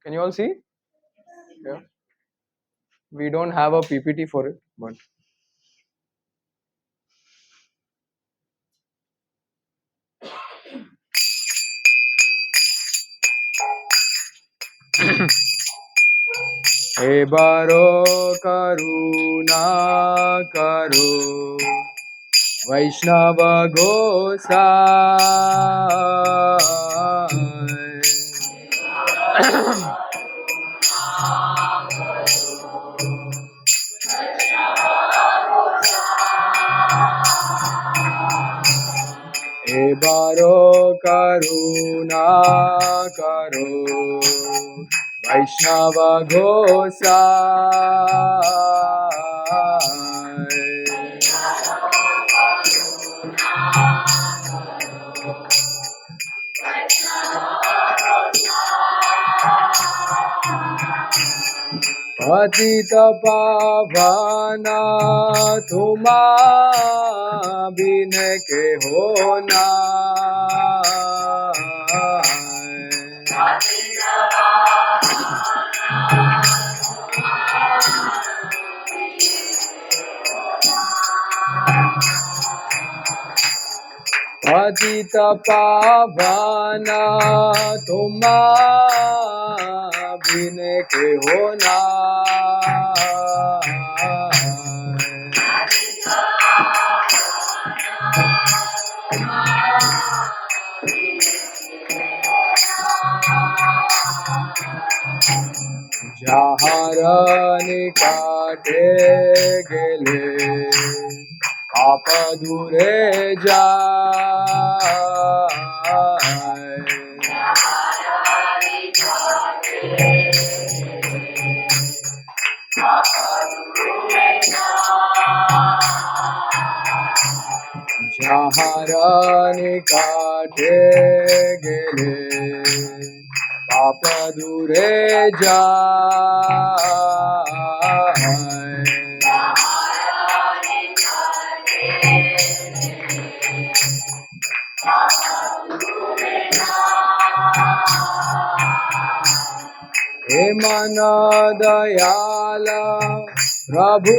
Can you all see? Yeah. We don't have a PPT for it, but हे बारो करुणा करो वैष्णव गोसाई हे बारो करुणा करो वैष्णव गोसाई पतित पावना तुमा बिन के होना पतित पावना तुमा बिन के होना जहाँ निकाटे गेले आप दूरे जहाँ निकाटे गेले पाप दूरे हे मन दयाला प्रभु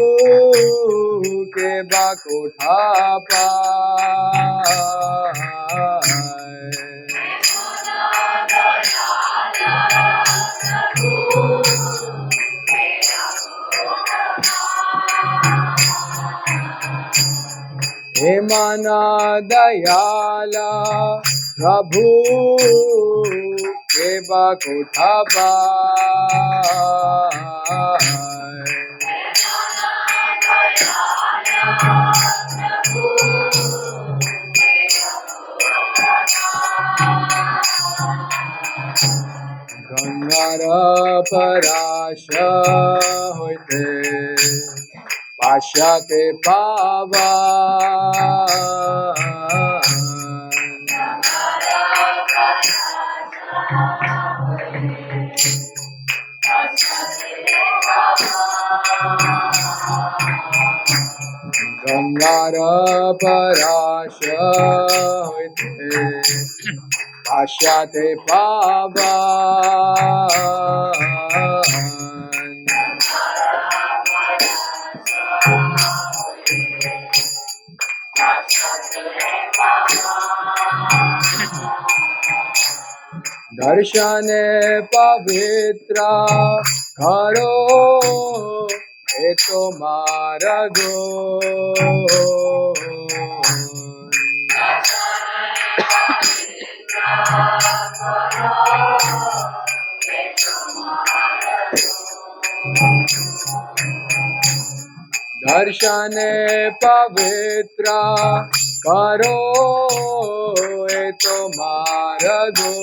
के बाकोठा हे मन दयाला प्रभु के बाकोठा गंगार पराश होते पाश्चाते पावा गंगार पराश होते पाश्चाते पावा दर्शन पवित्र करो ये तो मार्गो दर्शन पवित्र करो ये तो मार्गो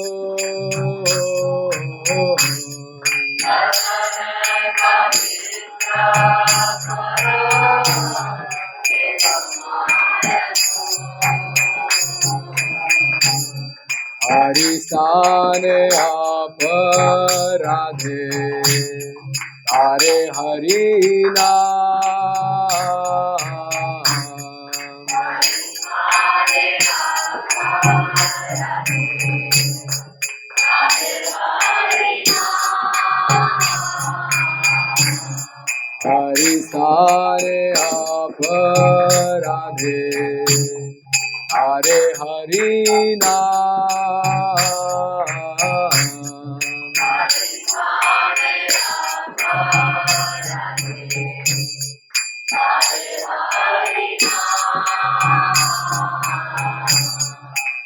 हरि स्थान आप राधे तारे हरि सारे अपराधे हरे हरि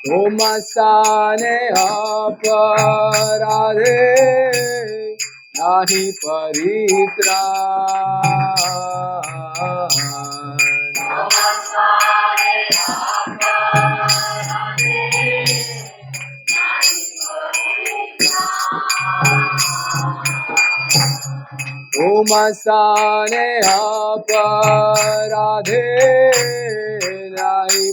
तुम साने अपराधे नाही तुम साने अपराधे नाही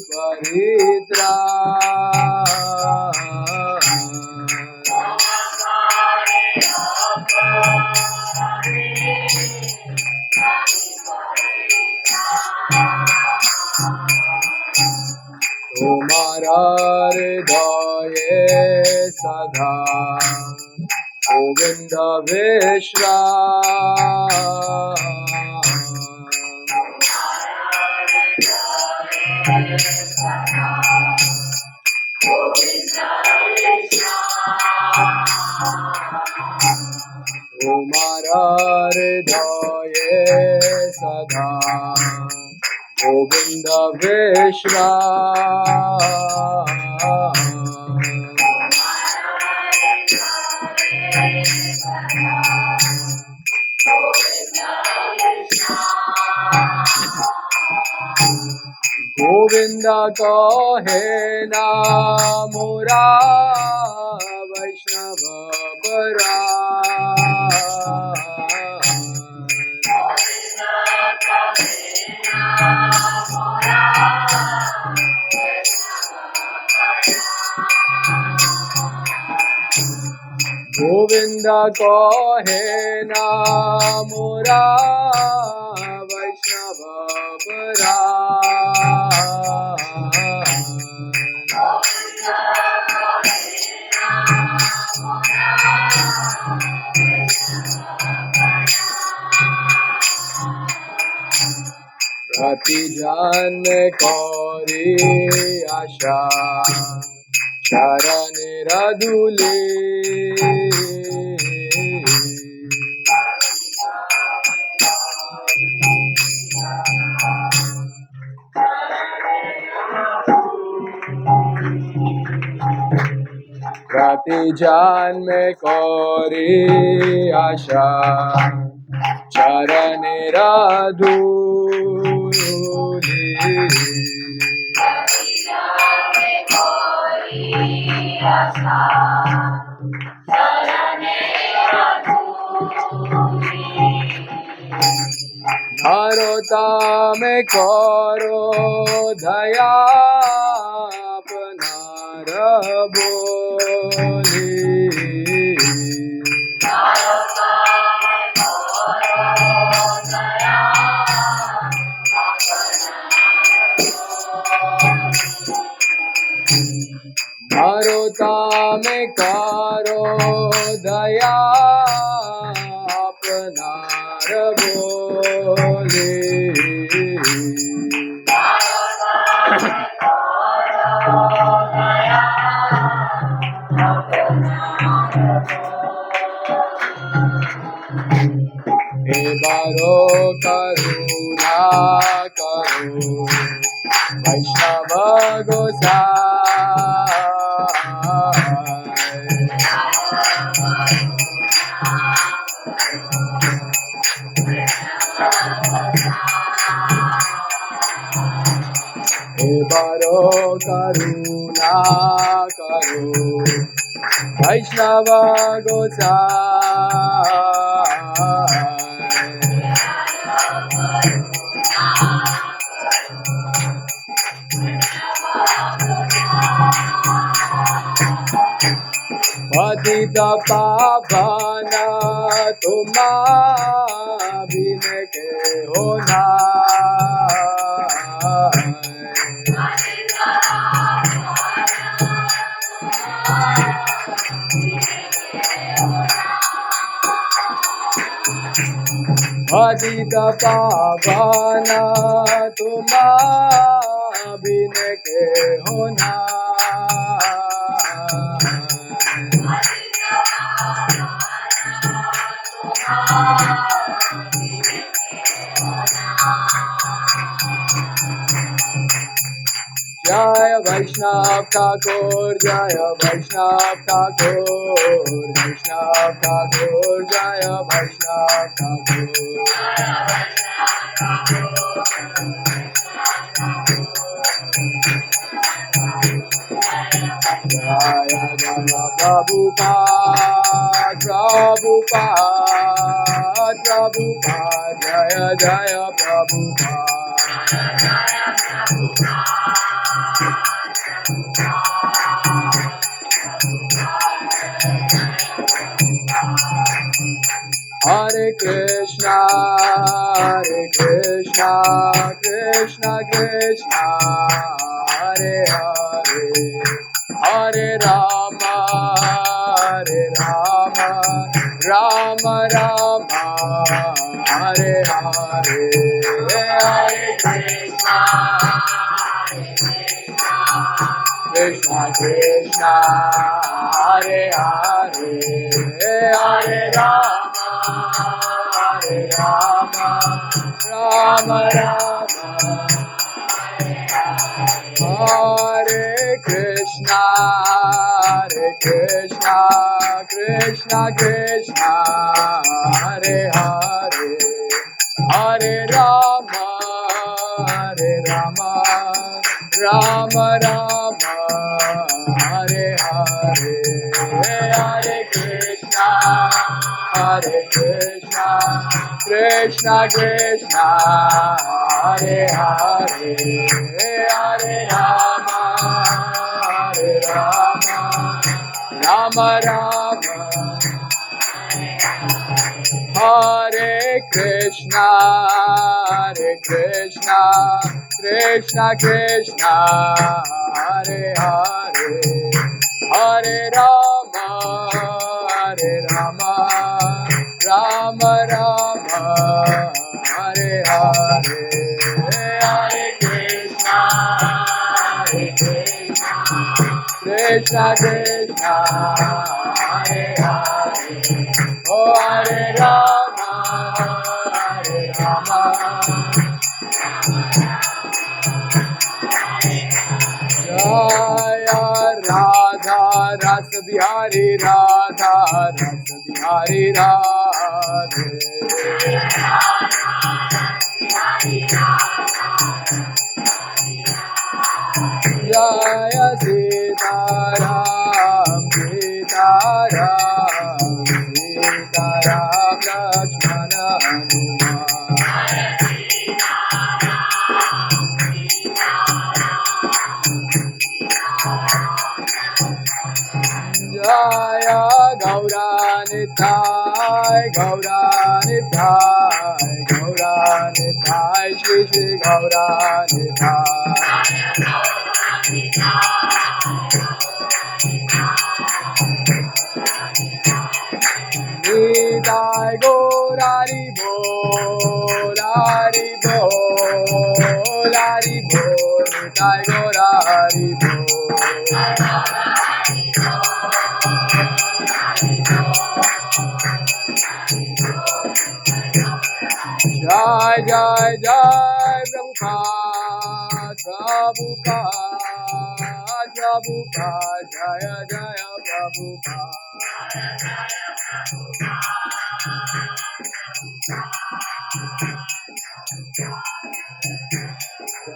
तुम्हारा हृदय सदा गोविंद तुम्हारा हृदय सदा गोविंद गोविंद कहे ना मोरा वैष्णव बरा गोविंद कहे ना मोरा वैष्णव बरा प्रति जन्म करी आशा शरण रधुले प्रति जन्म करी आशा चरण रधुले नरोत्तम करो दया अपनार बोली नरोत्तम करो दया अपनार बोले हे बारो करुणा करो वैष्णव हे बारो करुणा करो वैष्णव पतित पावन तुम बिन के होना पतित पावन तुम बिन के होना। जय वैष्णव ठाकुर, जय वैष्णव ठाकुर, वैष्णव ठाकुर, जय वैष्णव ठाकुर। जय जय प्रभुपाद, प्रभुपाद, प्रभुपाद, जय जय Prabhupada. Hare Krishna, Krishna Krishna, Hare Hare, Hare Rama, Rama Rama, Hare Hare, Hare Krishna, Krishna Krishna, Hare Hare, Hare Rama, Rama Rama, Hare Krishna, Krishna Krishna, Hare Hare, Hare Rama, Rama Rama, Hare Hare, Hare Krishna, Krishna Krishna, Hare Hare, Hare Rama, Rama Rama, Hare Krishna, Krishna Krishna, Hare Hare, Hare Rama, Rama Rama, Hare Hare, Hare Krishna, Krishna Krishna, Hare Hare, oh Hare Rama, Rama Jaya Radha Ras Bihari, Radha Ras Bihari, Radhe Jaya Sita Ram, Sita Ram, Sita Ram, Lakshmana Hanuman. Jaya Gaura Nitai, Gaura Nitai, Gaura Nitai, Shri Shri Gaura Nitai. Nitai Gaura Ribo, Ribo, Ribo, Nitai Gaura Ribo. Jai Jai Jai Prabhupada, Prabhupada, Prabhupada, Jaya Jaya Prabhupada.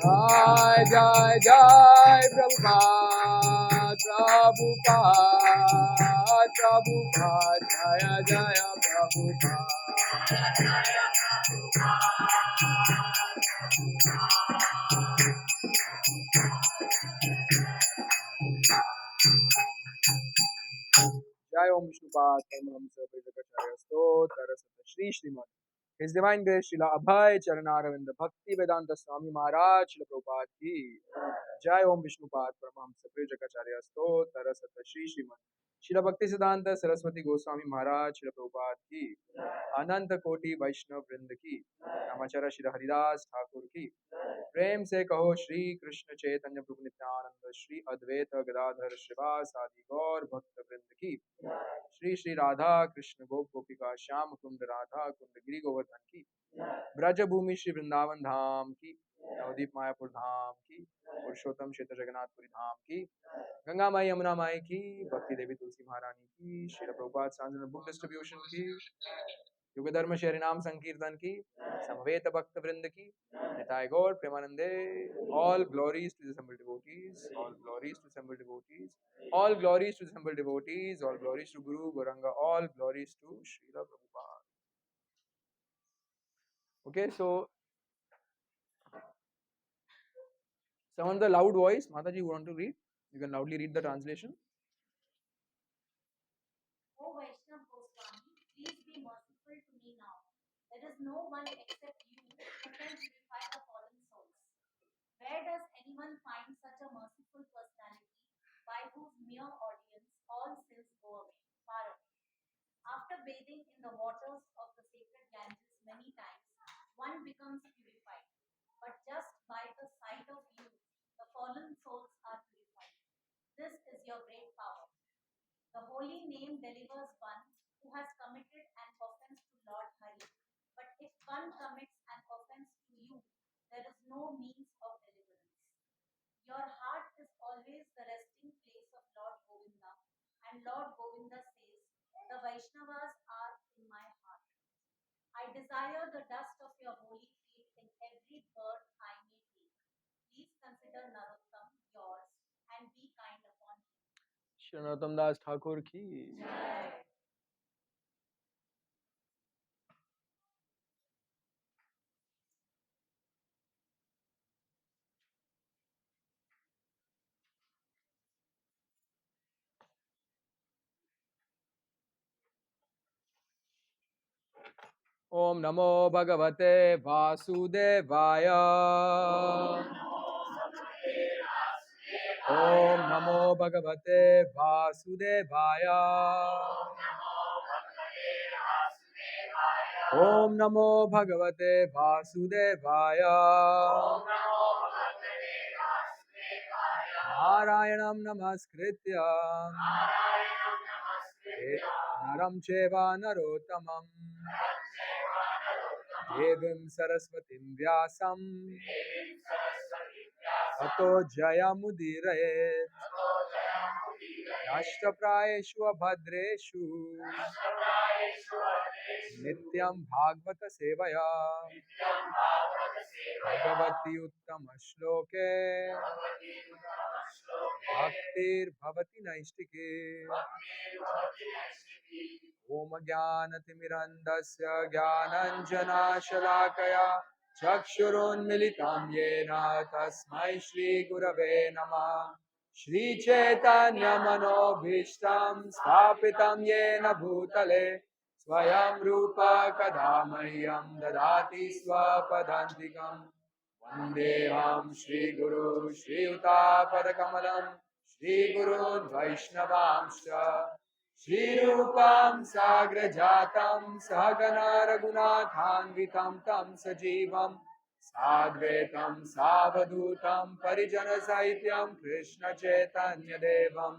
Jai Jai Jai Prabhupada, Prabhupada, Prabhupada, Jaya Jaya Prabhupada. Jai Om Vishnupada Paramahamsa Parivakacharya Stotra Shri Sriman His Divine Grace Srila Abhay Charanaravindra Bhakti Vedanta Swami Maharaj Srila Prabhupada Ki Jai Om Vishnupada Paramahamsa Parivakacharya Stotra Shri Sriman Srila भक्ति सिद्धांत सरस्वती गोस्वामी महाराज श्रील प्रभुपाद की, अनंत कोटि वैष्णव वृंद की, नमचर श्री हरिदास ठाकुर की। प्रेम से कहो श्री कृष्ण चैतन्य प्रभु नित्यानंद श्री अद्वैत गदाधर श्रीवास आदि गौर भक्त वृंद की। श्री श्री राधा कृष्ण गोप गोपिका श्याम कुंड राधा कुंड गिरि गोवर्धन की। ब्रज भूमि श्री वृंदावन धाम की, नवदीप मायापुर धाम की, पुरुषोत्तम क्षेत्र जगन्नाथपुरी धाम की, गंगा माई यमुना माई की, भक्ति देवी तुलसी महारानी की, श्रील प्रभुपाद सांजन बुक डिस्ट्रीब्यूशन की, युग धर्म शेरी नाम संकीर्तन की, समवेत भक्त वृंद की, निताय गौर प्रेमानंदे। All glories to the assembled devotees, all glories to assembled devotees, all glories to assembled devotees, all glories to Guru Goranga, all glories to Srila Prabhupada. Okay, so someone with a loud voice, Mataji, you want to read? You can loudly read the translation. O Vaishnav Goswami, please be merciful to me now. There is no one except you who can purify the fallen souls. Where does anyone find such a merciful personality by whose mere audience all sins go away, far away? After bathing in the waters of the sacred Ganges many times, one becomes purified. But just by the sight of you, the fallen souls are purified. This is your great power. The holy name delivers one who has committed an offense to Lord Hari. But if one commits an offense to you, there is no means of deliverance. Your heart is always the resting place of Lord Govinda, and Lord Govinda says, the Vaishnavas are in my heart. I desire the dust of your holy feet in every birth I may take. Please consider Narottam yours and be kind upon him. Shri Narottam Das Thakur ki. Om Namo Bhagavate Vasudevaya. Om Namo Bhagavate Vasudevaya. Om Namo Bhagavate Vasudevaya. Narayanam Namaskritya Naram Cheva Narottamam Devim Saraswatim Vyasam Tato Jayamudiraye Nashtaprayeshu Abhadreshu Nityam Bhagavata Sevaya Bhagavati Uttama Shloke Bhaktir Bhavati Naistike Om Jnanatimirandasya Jnananjana Shalakaya Chakshurunmilitam Yena Tasmai Shri Gurave Namah Shri Chaitanya Manobhishtam Sthapitam Yena Bhutale Swayam Rupa Kadamahyam Dadati Swapadantikam Vandeham Shri Guru Shri Uta Padakamalam Shri Guru Vaishnavamsha Shri Rupam Sagrajatam Sahagana Raghunathanvitam Tam Sajivam Sadvetam Savadhutam Parijana Sahityam Krishna Chaitanya Devam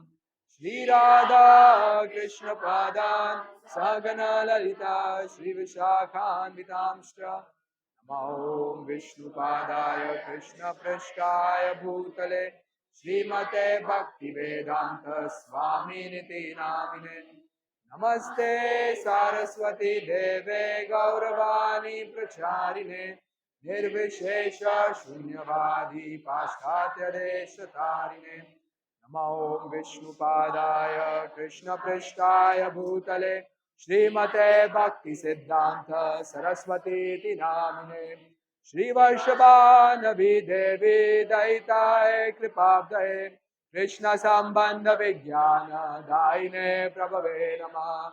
Shri Radha Krishna Padan Sahagana Lalita Shri Vishakhanvitamshra Namo Vishnupadaya Krishna Prasthaya Bhutale Srimate Bhaktivedanta Swami Niti Namine Namaste Saraswati Deve Gauravani Pracharine Nirvishesha Shunyavadi Paschatya Deshatarine Namo Vishnupadaya Krishna Prasthaya Bhutale Srimate Bhakti Siddhanta Saraswati Ti Namine Shri Varshabhanavi Devi Daitaye Kripabdaye Krishna Sambandha Vijnana Daine Prabhave Namah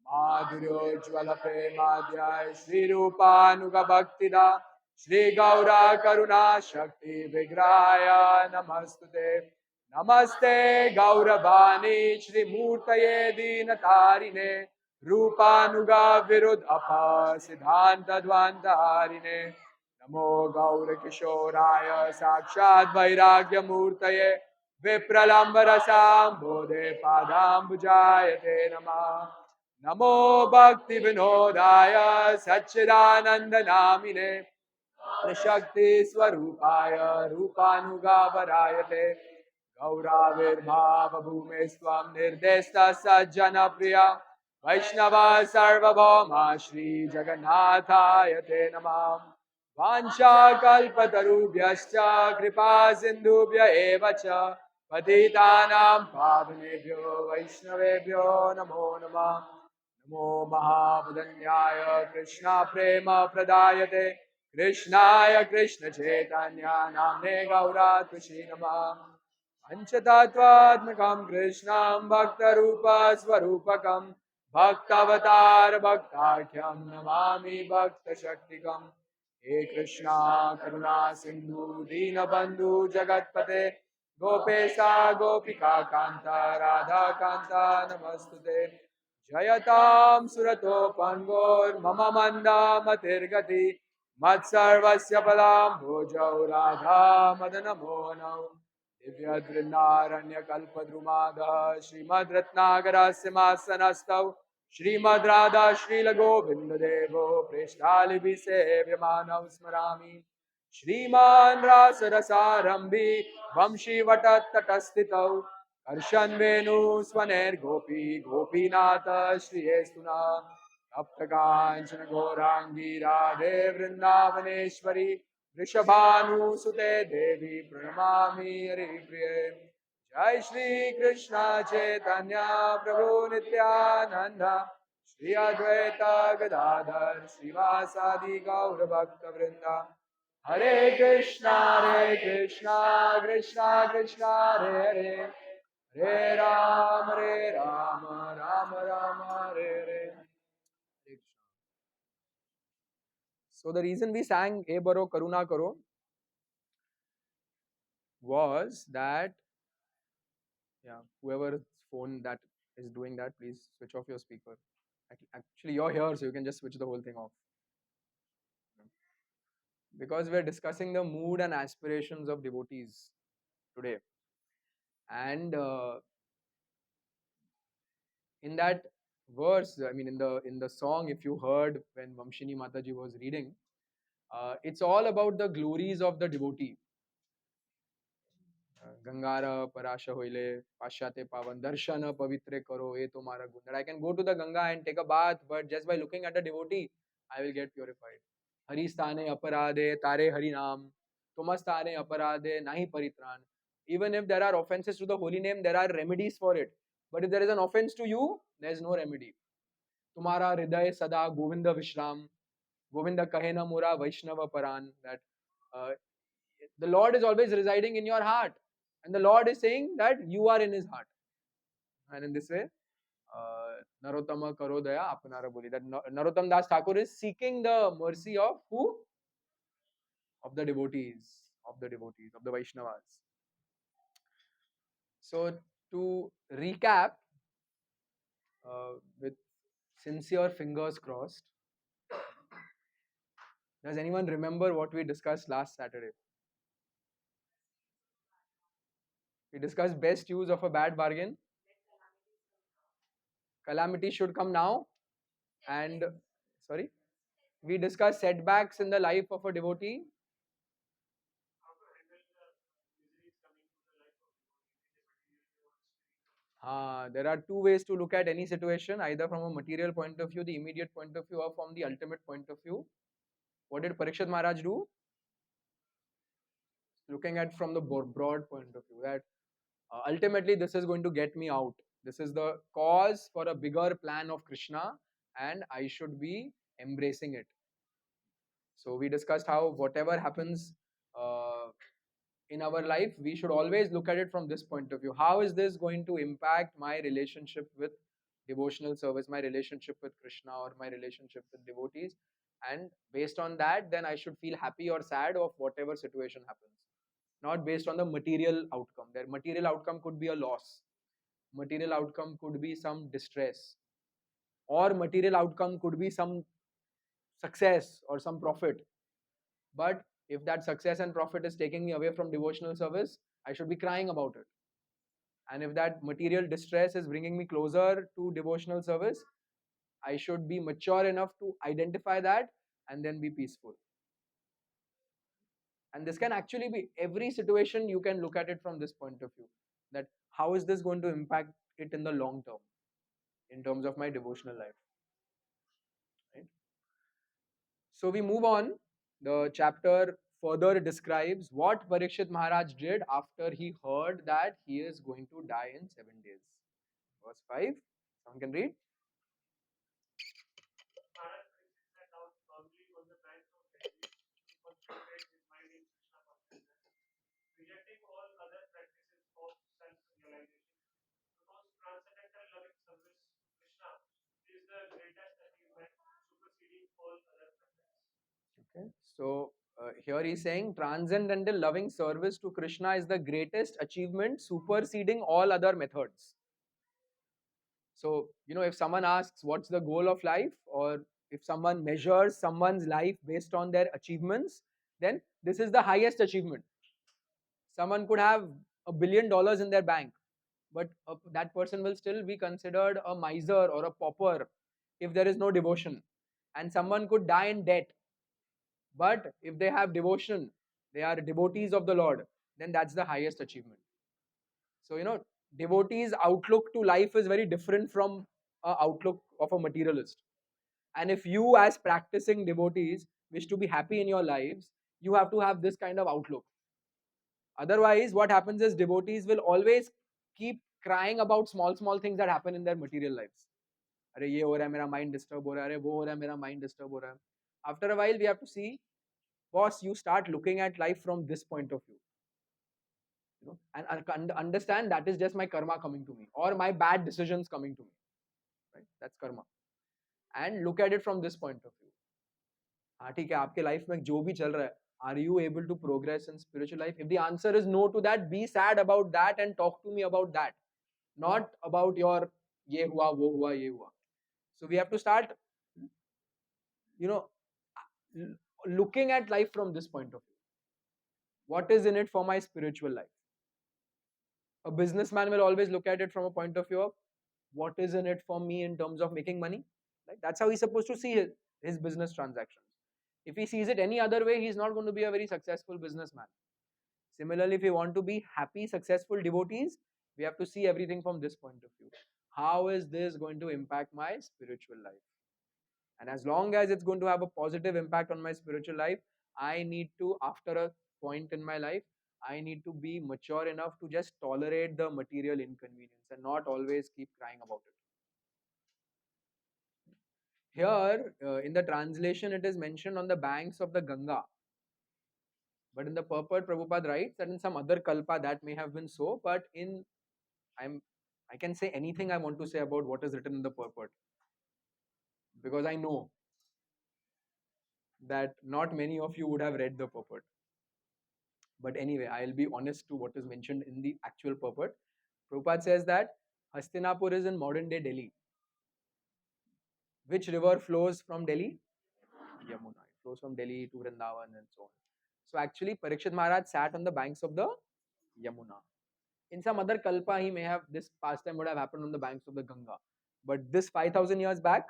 Madhuryo Jvala Premadhyay Shri Rupanuga Bhaktida Shri Gaura Karuna Shakti Vigraya Namastute Namaste Gauravani Shri Murtaye Dinatarine Rupanuga Virud Apa Siddhanta Dvantarine Namo Gaura Kishoraya Sakshat Vairagya Murtaye Vipralambara Bodhe Padambujayate Namah Namo Bhakti Vinodaya Satchidananda Namine Shakti Swarupaya Rupanugavarayate Gauravirbhava Bhume Swam Nirdesta Sajjana Priya Vaishnava Sarvabhauma Shri Jagannathayate Namam Vancha Kalpatarubhyascha Kripa Sindhubhya Evacha Patitanam Pavanebhyo Vaishnavebhyo Namo Namah Namo Mahavadanyaya Krishna Prema Pradayate Krishnaya Krishna Chaitanya Namne Gaura Tushi Namah Panchatattvaatmakam Krishnam Bhaktarupa Swarupakam Bhaktavatar Bhaktakyam Namami Bhakta Shaktikam He Krishna Karuna Sindhu Dinabandhu Jagatpate Gopesa Gopika Kanta Radha Kanta Namastute Jayatam Surato Pangor Mama Manda Matirgati Matsarvasya Palam Bhojau Radha Madana Mohanau दिव्यदृन्नारण्यकल्पद्रुमादः श्रीमद्रत्नाकरसिंहासनस्थौ श्रीमद्राधा श्रीलगोविन्ददेवो प्रेष्ठालिभिसेव्यमानौ स्मरामि श्रीमान् रासरसारम्भि वंशीवटतटस्थितौ कर्षन् वेणुस्वनैर्गोपी गोपीनाथ श्रियेस्तुना तप्तकाञ्चन घोराङ्गी राधे वृन्दावनेश्वरी वृषभानुसुते देवी प्रणमामि हरिप्रिये जय श्री कृष्ण चैतन्य प्रभु नित्यानंद श्री अद्वैत गदाधर श्रीवासादि गौर भक्त वृंदा हरे Krishna Krishna Krishna Hare Hare Hare Ram Ram Ram Hare Hare. So the reason we sang E Baro Karuna Karo was that, yeah, whoever phone that is doing that, please switch off your speaker. Actually, you're here, so you can just switch the whole thing off. Because we're discussing the mood and aspirations of devotees today. And in that verse, I mean, in the song, if you heard when Vamshini Mataji was reading, it's all about the glories of the devotee. Gangara Parasha Hoile, Pashyate Pavan, Darshana Pavitre Karo, E Tumara Gun. That I can go to the Ganga and take a bath, but just by looking at a devotee, I will get purified. Hari Stane Aparade, Tare Hari Nam, Tumastane Aparade, Nahi Paritran. Even if there are offenses to the holy name, there are remedies for it. But if there is an offense to you, there is no remedy. Tumara Hriday Sada Govinda Vishram, Govinda Kahena Mura Vaishnava Paran. That uh, the Lord is always residing in your heart. And the Lord is saying that you are in his heart. And in this way, Narottama Karodaya Apnara Boli. That Narottam Das Thakur is seeking the mercy of who? Of the devotees, of the Vaishnavas. So to recap, with sincere fingers crossed, does anyone remember what we discussed last Saturday? We discussed best use of a bad bargain. Calamity should come now. And sorry, we discussed setbacks in the life of a devotee. There are two ways to look at any situation, either from a material point of view, the immediate point of view, or from the ultimate point of view. What did Parikshit Maharaj do? Looking at from the broad point of view, that ultimately this is going to get me out. This is the cause for a bigger plan of Krishna, and I should be embracing it. So we discussed how whatever happens in our life, we should always look at it from this point of view. How is this going to impact my relationship with devotional service, my relationship with Krishna, or my relationship with devotees? And based on that, then I should feel happy or sad of whatever situation happens. not based on the material outcome. Their material outcome could be a loss, material outcome could be some distress, or material outcome could be some success or some profit. But if that success and profit is taking me away from devotional service, I should be crying about it. And if that material distress is bringing me closer to devotional service, I should be mature enough to identify that and then be peaceful. And this can actually be every situation, you can look at it from this point of view, that how is this going to impact it in the long term in terms of my devotional life, right? So we move on. The chapter further describes what Parikshit Maharaj did after he heard that he is going to die in 7 days. Verse 5. Someone can read. Okay. So here he's saying transcendental loving service to Krishna is the greatest achievement, superseding all other methods. So, if someone asks what's the goal of life, or if someone measures someone's life based on their achievements, then this is the highest achievement. Someone could have $1 billion in their bank, but that person will still be considered a miser or a pauper if there is no devotion. And someone could die in debt, but if they have devotion, they are devotees of the Lord, then that's the highest achievement. So, devotees' outlook to life is very different from outlook of a materialist. And if you, as practicing devotees, wish to be happy in your lives, you have to have this kind of outlook. Otherwise, what happens is devotees will always keep crying about small, small things that happen in their material lives. अरे ये हो रहा है मेरा mind disturb हो रहा है अरे वो हो रहा है मेरा mind disturb हो रहा है. After a while, we have to see, boss, you start looking at life from this point of view. And understand that is just my karma coming to me or my bad decisions coming to me, right? That's karma. And look at it from this point of view. हाँ ठीक है, आपके life में जो भी चल रहा है, are you able to progress in spiritual life? If the answer is no to that, be sad about that and talk to me about that, not about your ये हुआ वो हुआ ये हुआ. So we have to start, you know, looking at life from this point of view. What is in it for my spiritual life? A businessman will always look at it from a point of view of what is in it for me in terms of making money. Right? That's how he's supposed to see his business transactions. If he sees it any other way, he's not going to be a very successful businessman. Similarly, if we want to be happy, successful devotees, we have to see everything from this point of view. How is this going to impact my spiritual life? And as long as it's going to have a positive impact on my spiritual life, I need to, after a point in my life, I need to be mature enough to just tolerate the material inconvenience and not always keep crying about it. Here, in the translation, it is mentioned on the banks of the Ganga. But in the purport, Prabhupada writes that in some other kalpa that may have been so, but I can say anything I want to say about what is written in the purport, because I know that not many of you would have read the purport. But anyway, I'll be honest to what is mentioned in the actual purport. Prabhupada says that Hastinapur is in modern day Delhi. Which river flows from Delhi? Yamuna. It flows from Delhi to Vrindavan and so on. So actually, Parikshit Maharaj sat on the banks of the Yamuna. In some other kalpa, he may have, this pastime would have happened on the banks of the Ganga. But this 5,000 years back,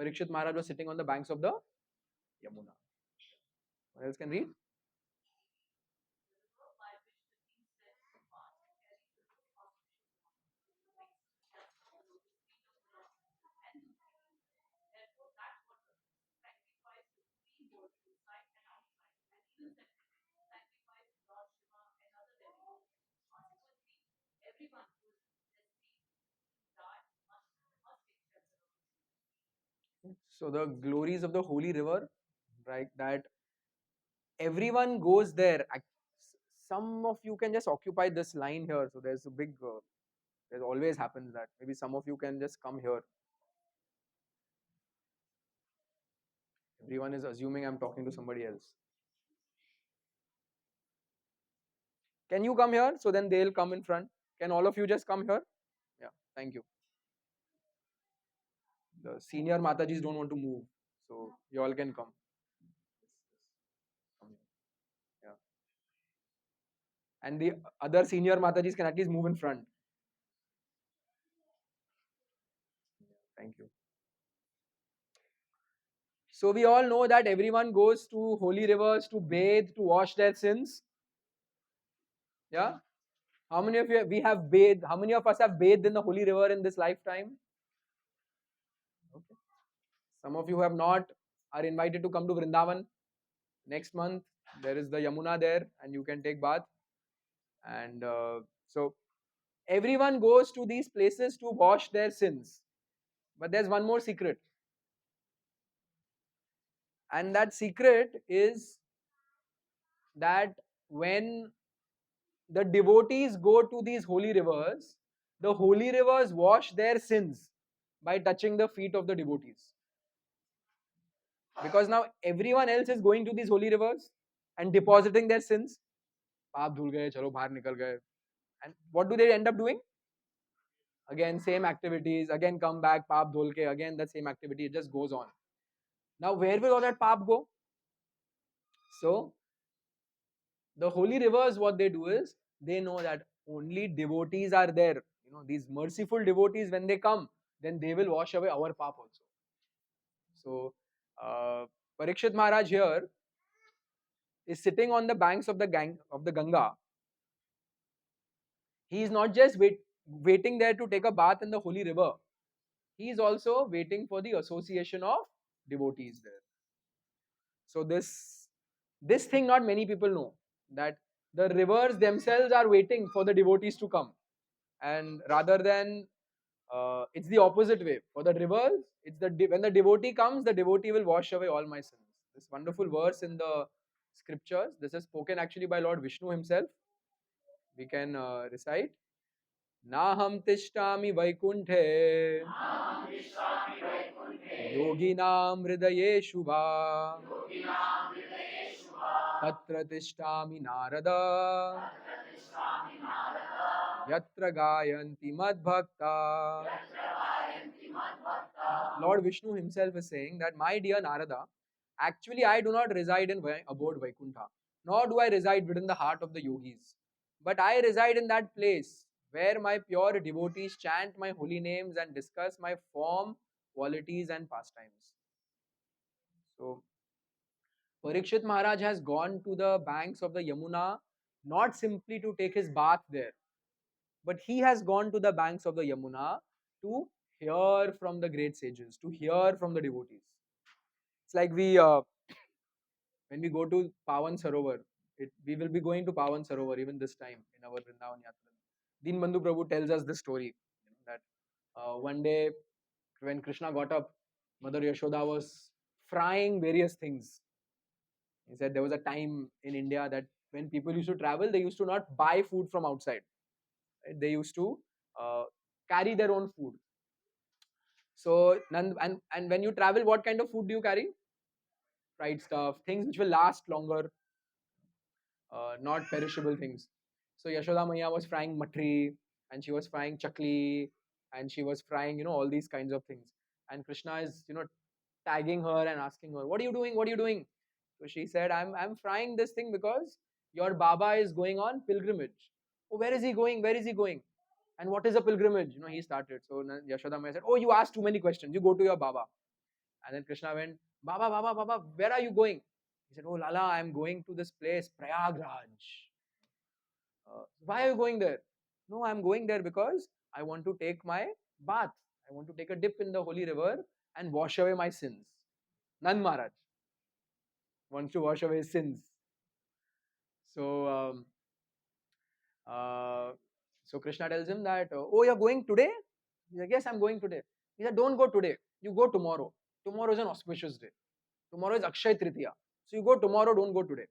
Parikshit Maharaj was sitting on the banks of the Yamuna. What else can read? So the glories of the holy river, right? That everyone goes there. Some of you can just occupy this line here. So there's a big, there always happens that maybe some of you can just come here. Everyone is assuming I'm talking to somebody else. Can you come here? So then they'll come in front. Can all of you just come here? Yeah, thank you. The senior Matajis don't want to move, so you all can come. Come here. Yeah. And the other senior Matajis can at least move in front. Thank you. So we all know that everyone goes to holy rivers to bathe, to wash their sins. Yeah. How many of you we have bathed? How many of us have bathed in the holy river in this lifetime? Okay. Some of you have not are invited to come to Vrindavan next month. There is the Yamuna there, and you can take bath. And so everyone goes to these places to wash their sins. But there's one more secret, and that secret is that when the devotees go to these holy rivers, the holy rivers wash their sins by touching the feet of the devotees. Because now everyone else is going to these holy rivers and depositing their sins. पाप धुल गए, चलो बाहर निकल गए. And what do they end up doing? Again, same activities, again come back, paap dhul ke, again the same activity, it just goes on. Now, where will all that paap go? So, the holy rivers, what they do is, they know that only devotees are there. You know, these merciful devotees, when they come, then they will wash away our paap also. So, Parikshit Maharaj here is sitting on the banks of the Ganga. He is not just waiting there to take a bath in the holy river. He is also waiting for the association of devotees there. So this thing not many people know, that the rivers themselves are waiting for the devotees to come, and rather than it's the opposite way. For the rivers, it's when the devotee comes, the devotee will wash away all my sins. This wonderful verse in the scriptures. This is spoken actually by Lord Vishnu himself. We can recite. Naham tishtami vaikunthe yoginam hridayeshu va तत्र तिष्ठामि नारद यत्र गायन्ति मद्भक्ता. Lord Vishnu himself is saying that, my dear Narada, actually I do not reside in abode Vaikuntha, nor do I reside within the heart of the yogis, but I reside in that place where my pure devotees chant my holy names and discuss my form, qualities and pastimes. So Parikshit Maharaj has gone to the banks of the Yamuna not simply to take his bath there, but he has gone to the banks of the Yamuna to hear from the great sages, to hear from the devotees. It's like when we go to Pawan Sarovar, we will be going to Pawan Sarovar even this time in our Vrindavan Yatra. Dinbandhu Prabhu tells us this story, that one day when Krishna got up, Mother Yashoda was frying various things. He said there was a time in India that when people used to travel, they used to not buy food from outside. Right? They used to uh, carry their own food. So, and when you travel, what kind of food do you carry? Fried stuff, things which will last longer, not perishable things. So Yashoda Maya was frying matri, and she was frying chakli, and she was frying, all these kinds of things. And Krishna is, tagging her and asking her, "What are you doing? What are you doing?" So she said, I'm frying this thing because your Baba is going on pilgrimage." "Oh, where is he going? Where is he going? And what is a pilgrimage?" He started. So Yashoda Maya said, "Oh, you asked too many questions. You go to your Baba." And then Krishna went, "Baba, Baba, Baba, where are you going?" He said, "Oh, Lala, I'm going to this place, Prayagraj." "Why are you going there?" "No, I'm going there because I want to take my bath. I want to take a dip in the holy river and wash away my sins." Nand Maharaj wants to wash away his sins. So, uh, so Krishna tells him that, "Oh, you're going today?" He's like, "Yes, I'm going today." He said, "Don't go today. You go tomorrow. Tomorrow is an auspicious day. Tomorrow is Akshay Tritiya. So you go tomorrow, don't go today."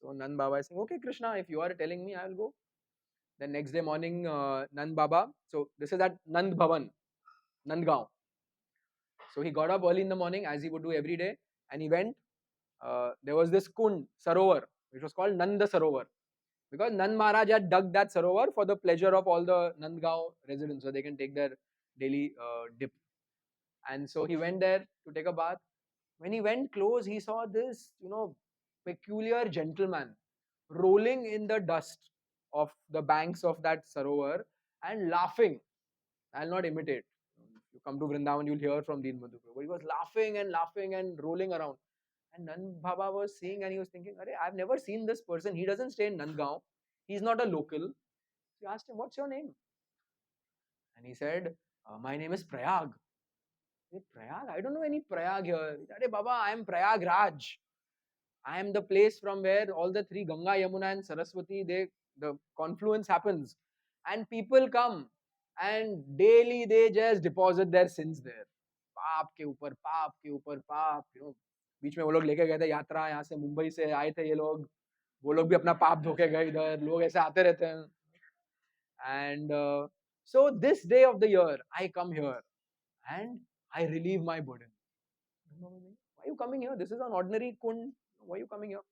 So Nand Baba is saying, "Okay, Krishna, if you are telling me, I'll go." Then next day morning, Nand Baba, so this is at Nand Bhavan, Nandgaon. So he got up early in the morning as he would do every day, and he went. There was this kund, Sarovar, which was called Nanda Sarovar. because Nand Maharaj had dug that sarovar for the pleasure of all the Nandgaon residents, so they can take their daily dip. And so he went there to take a bath. When he went close, he saw this, peculiar gentleman rolling in the dust of the banks of that sarovar and laughing. I'll not imitate. If you come to Vrindavan, you'll hear from Deen Bandhu Prabhu. He was laughing and rolling around. And Nand Baba was seeing and he was thinking, Arey, I've never seen this person. He doesn't stay in Nandgaon. He's not a local. So he asked him, what's your name? And he said, my name is Prayag. Hey, Prayag? I don't know any Prayag here. He said, Arey Baba, I am Prayag Raj. I am the place from where all the three Ganga, Yamuna, and Saraswati, the confluence happens, and people come, and daily they just deposit their sins there. पाप के ऊपर पाप के ऊपर पाप, बीच में वो लोग लेके गए थे यात्रा, यहाँ से मुंबई से आए थे ये लोग, वो लोग भी अपना पाप धोके गए इधर, लोग ऐसे आते रहते हैं. And so this day of the year, I come here and I relieve my burden. Why are you coming here? This is an ordinary kund. Why are you coming here?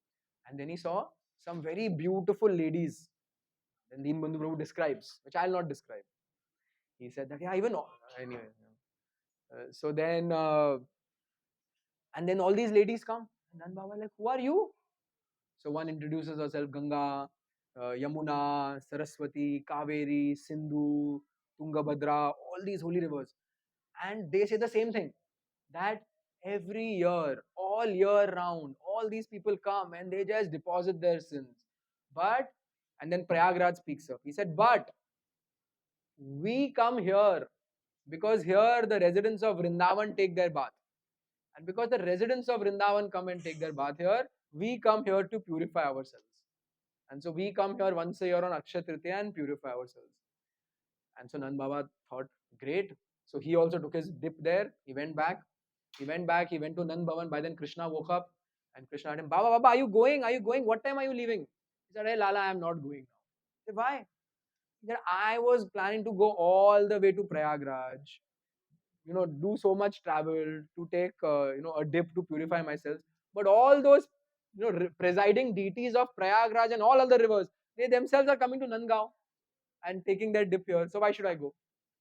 And then he saw some very beautiful ladies. Then Deen Bandhu Prabhu describes, which I'll not describe. He said that, yeah, even anyway. So then, and then all these ladies come. And then Baba like, who are you? So one introduces herself, Ganga, Yamuna, Saraswati, Kaveri, Sindhu, Tungabhadra, all these holy rivers. And they say the same thing, that every year, all year round, all these people come and they just deposit their sins. But, and then Prayagraj speaks up. He said, but we come here because here the residents of Vrindavan take their bath. And because the residents of Vrindavan come and take their bath here, we come here to purify ourselves. And so we come here once a year on Akshay Tritiya and purify ourselves. And so Nand Baba thought, great. So he also took his dip there. He went back. He went to Nand Bhavan. By then Krishna woke up and Krishna asked him, Baba, Baba, are you going? Are you going? What time are you leaving? He said, hey, Lala, I am not going now. He said, why? He said, I was planning to go all the way to Prayagraj, do so much travel to take, a dip to purify myself. But all those, presiding deities of Prayagraj and all other rivers, they themselves are coming to Nandgaon and taking their dip here. So why should I go?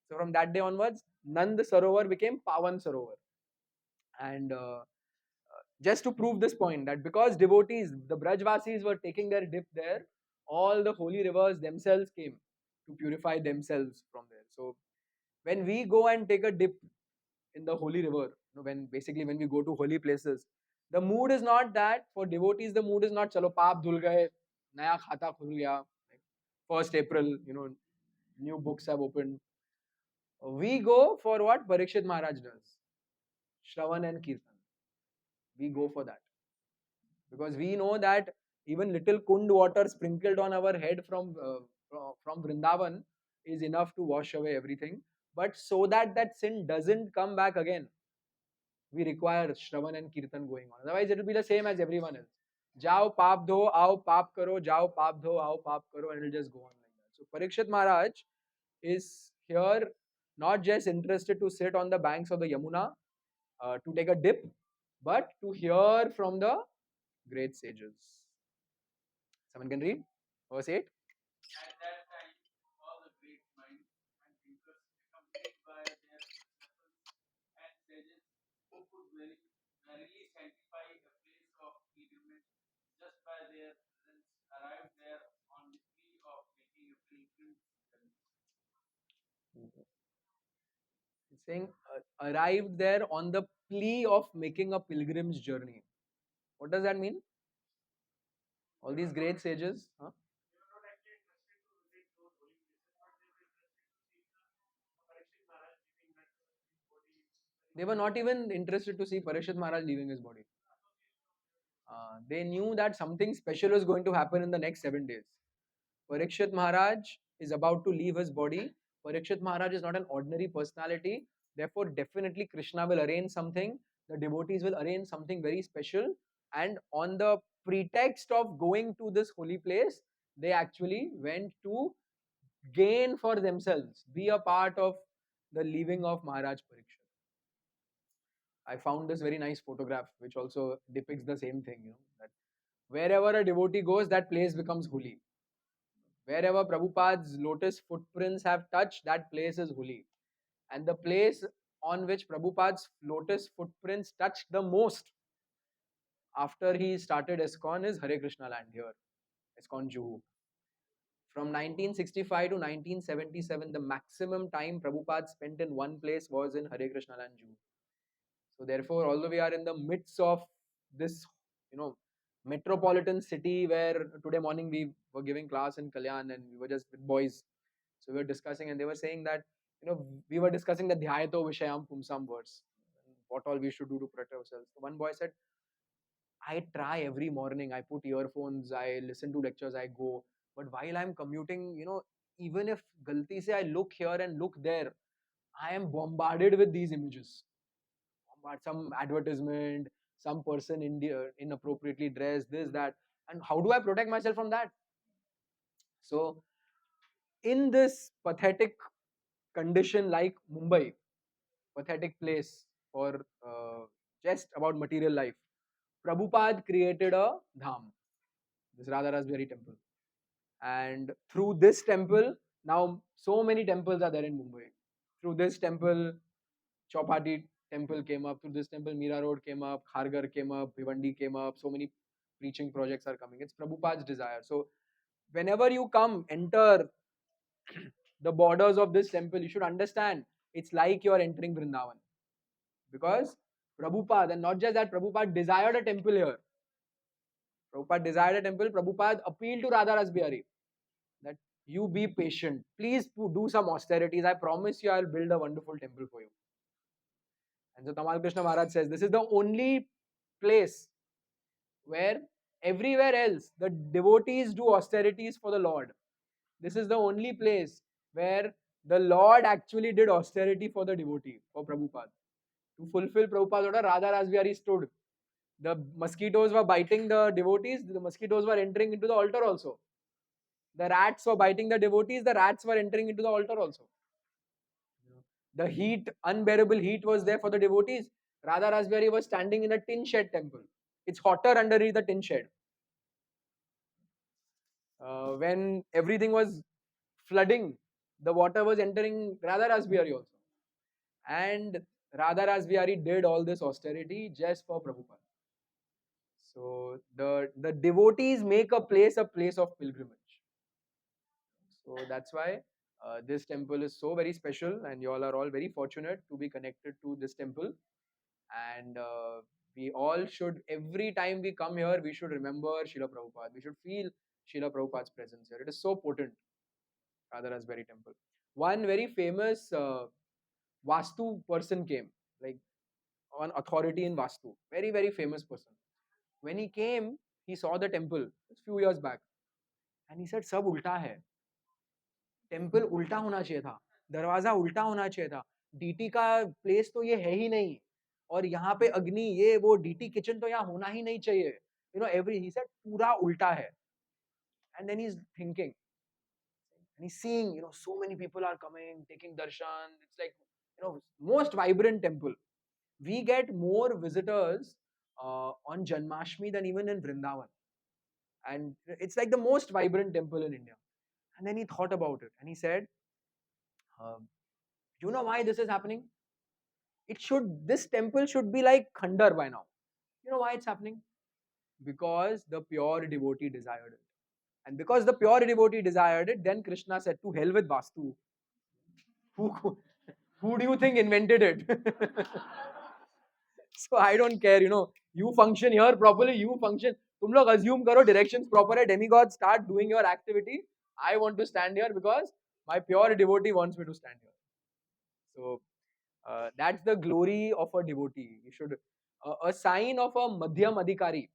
So from that day onwards, Nand Sarovar became Pavan Sarovar. And just to prove this point, that because devotees, the Brajvasis were taking their dip there, all the holy rivers themselves came to purify themselves from there. So when we go and take a dip in the holy river, when we go to holy places, the mood is not that. For devotees, the mood is not chalo paap dhul gaye, naya khata khul gaya, like 1st April, new books have opened. We go for what Parikshit Maharaj does, Shravan and Kirtan. We go for that because we know that even little kund water sprinkled on our head from Vrindavan is enough to wash away everything. But so that that sin doesn't come back again, we require Shravan and Kirtan going on. Otherwise, it will be the same as everyone else. Jao paap dho, aao paap karo, jao paap dho, aao paap karo, and it will just go on like that. So Parikshit Maharaj is here not just interested to sit on the banks of the Yamuna to take a dip, but to hear from the great sages. Someone can read verse 8. At that time, all the great minds and thinkers, accompanied by their disciples and sages, who could verily sanctify a place of pilgrimage just by their presence, arrived there on the plea of making a pilgrimage journey. It's saying arrived there on the plea of making a pilgrim's journey. What does that mean? All these great sages, huh? They were not even interested to see Parikshit Maharaj leaving his body. They knew that something special was going to happen in the next 7 days. Parikshit Maharaj is about to leave his body. Parikshit Maharaj is not an ordinary personality. Therefore, definitely Krishna will arrange something. The devotees will arrange something very special. And on the pretext of going to this holy place, they actually went to gain for themselves, be a part of the leaving of Maharaj Parikshit. I found this very nice photograph which also depicts the same thing, that wherever a devotee goes, that place becomes holy. Wherever Prabhupada's lotus footprints have touched, that place is holy. And the place on which Prabhupada's lotus footprints touched the most after he started ISKCON is Hare Krishna land here, ISKCON Juhu. From 1965 to 1977, the maximum time Prabhupada spent in one place was in Hare Krishna land Juhu. So therefore, although we are in the midst of this, you know, metropolitan city where today morning we were giving class in Kalyan and we were just with boys. So we were discussing and they were saying that, we were discussing the Dhyayato Vishayam Pumsam verse, what all we should do to protect ourselves. So one boy said, I try every morning, I put earphones, I listen to lectures, I go. But while I'm commuting, even if galti se I look here and look there, I am bombarded with these images. Some advertisement, some person inappropriately dressed, this, that. And how do I protect myself from that? So, in this pathetic condition like Mumbai, pathetic place for just about material life, Prabhupada created a dham, this Radha Rasbihari temple. And through this temple, now so many temples are there in Mumbai. Through this temple, Chowpatty temple came up. Through this temple, Mira Road came up, Khargar came up, Bhiwandi came up. So many preaching projects are coming. It's Prabhupada's desire. So whenever you come, enter the borders of this temple, you should understand it's like you're entering Vrindavan. Because Prabhupada, and not just that, Prabhupada desired a temple here. Prabhupada desired a temple. Prabhupada appealed to Radha Rasbihari that you be patient. Please do some austerities. I promise you, I'll build a wonderful temple for you. And so Tamal Krishna Maharaj says, this is the only place where everywhere else the devotees do austerities for the Lord. This is the only place where the Lord actually did austerity for the devotee, for Prabhupada. To fulfill Prabhupada's order, Radha Rasbihari stood. The mosquitoes were biting the devotees, the mosquitoes were entering into the altar also. The rats were biting the devotees, the rats were entering into the altar also. The heat, unbearable heat was there for the devotees. Radha Rasbihari was standing in a tin shed temple. It's hotter underneath the tin shed. When everything was flooding, the water was entering Radha Rasbihari also. And Radha Rasbihari did all this austerity just for Prabhupada. So the devotees make a place of pilgrimage. So that's why this temple is so very special, and you all are all very fortunate to be connected to this temple. And we all should, every time we come here, we should remember Srila Prabhupada. We should feel Srila Prabhupada's presence here. It is so potent, Radha Rasbihari temple. One very famous Vastu person came, like one authority in Vastu, very, very famous person. When he came, he saw the temple a few years back, and he said, "Sab ulta hai." Temple उल्टा होना चाहिए था, दरवाजा उल्टा होना चाहिए था, DT का प्लेस तो ये है ही नहीं, और यहाँ पे अग्नि ये वो डीटी किचन तो यहाँ होना ही नहीं चाहिए, एवरी ही सेड पूरा उल्टा है. And then he is thinking and he's seeing, so many people are coming taking darshan. It's like, most vibrant temple. We get more visitors on Janmashtami than even in Vrindavan, and it's like the most vibrant temple in India. And then he thought about it and he said, you know why this is happening? This temple should be like Khandar by now. You know why it's happening? Because the pure devotee desired it. And because the pure devotee desired it, then Krishna said, to hell with Vastu. Who, who do you think invented it? So I don't care, you function here properly, you function. तुम लोग assume करो directions proper है, demigod start doing your activity. I want to stand here because my pure devotee wants me to stand here. So that's the glory of a devotee. You should a sign of a madhyam adhikari.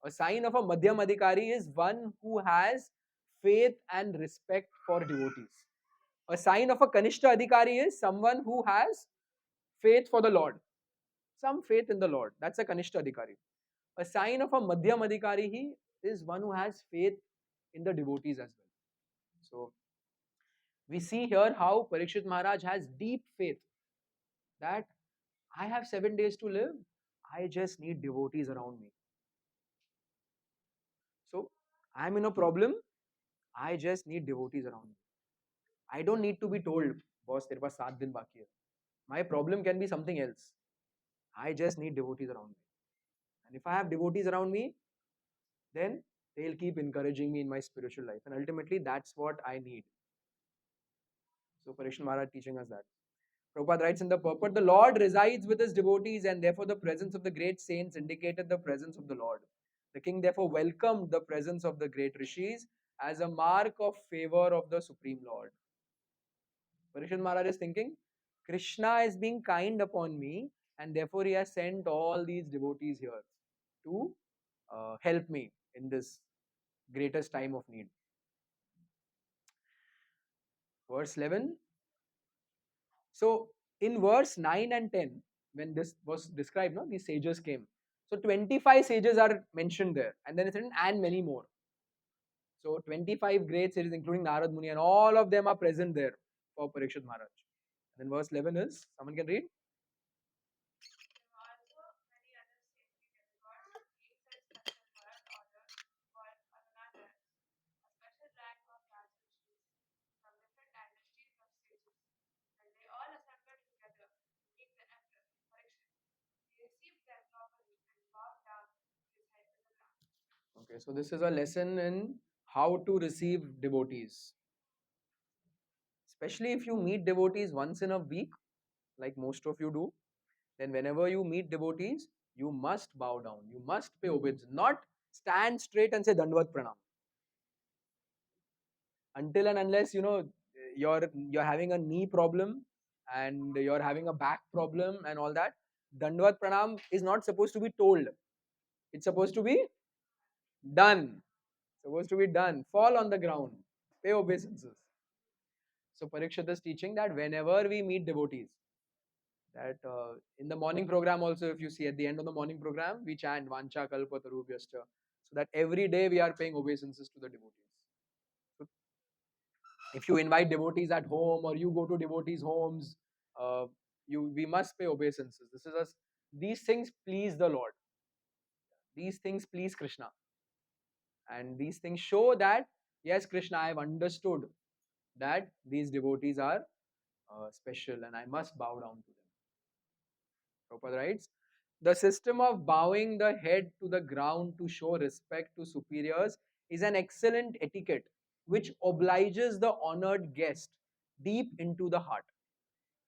A sign of a madhyam adhikari is one who has faith and respect for devotees. A sign of a kanishta adhikari is someone who has faith for the Lord, some faith in the Lord. That's a kanishta adhikari. A sign of a madhyam adhikari is one who has faith in the devotees as well. So we see here how Parikshit Maharaj has deep faith that I have 7 days to live. I just need devotees around me. So I'm in a problem. I just need devotees around me. I don't need to be told, boss, तेरे पास 7 दिन बाकी है. My problem can be something else. I just need devotees around me. And if I have devotees around me, then they'll keep encouraging me in my spiritual life. And ultimately, that's what I need. So Parikshit Maharaj teaching us that. Prabhupada writes in the purport, the Lord resides with his devotees, and therefore the presence of the great saints indicated the presence of the Lord. The king therefore welcomed the presence of the great rishis as a mark of favor of the Supreme Lord. Parikshit Maharaj is thinking, Krishna is being kind upon me, and therefore he has sent all these devotees here to help me in this greatest time of need. Verse 11. So, in verse 9 and 10, when this was described, no, these sages came. So, 25 sages are mentioned there, and then it's written, and many more. So, 25 great sages, including Narad Muni, and all of them are present there for Parikshit Maharaj. And then verse 11 is, someone can read? Okay, so this is a lesson in how to receive devotees. Especially if you meet devotees once in a week, like most of you do, then whenever you meet devotees, you must bow down. You must pay obedience. Not stand straight and say Dandvat Pranam. Until and unless you're having a knee problem and you're having a back problem and all that, Dandvat Pranam is not supposed to be told. It's supposed to be done. Supposed to be done. Fall on the ground. Pay obeisances. So Parikshit is teaching that whenever we meet devotees, that in the morning program also, if you see at the end of the morning program, we chant Vancha Kalpa Tarubhyascha, so that every day we are paying obeisances to the devotees. So if you invite devotees at home or you go to devotees' homes, uh, we must pay obeisances. These things please the Lord. These things please Krishna, and these things show that yes, Krishna, I have understood that these devotees are special, and I must bow down to them. Prabhupada writes, the system of bowing the head to the ground to show respect to superiors is an excellent etiquette which obliges the honored guest deep into the heart.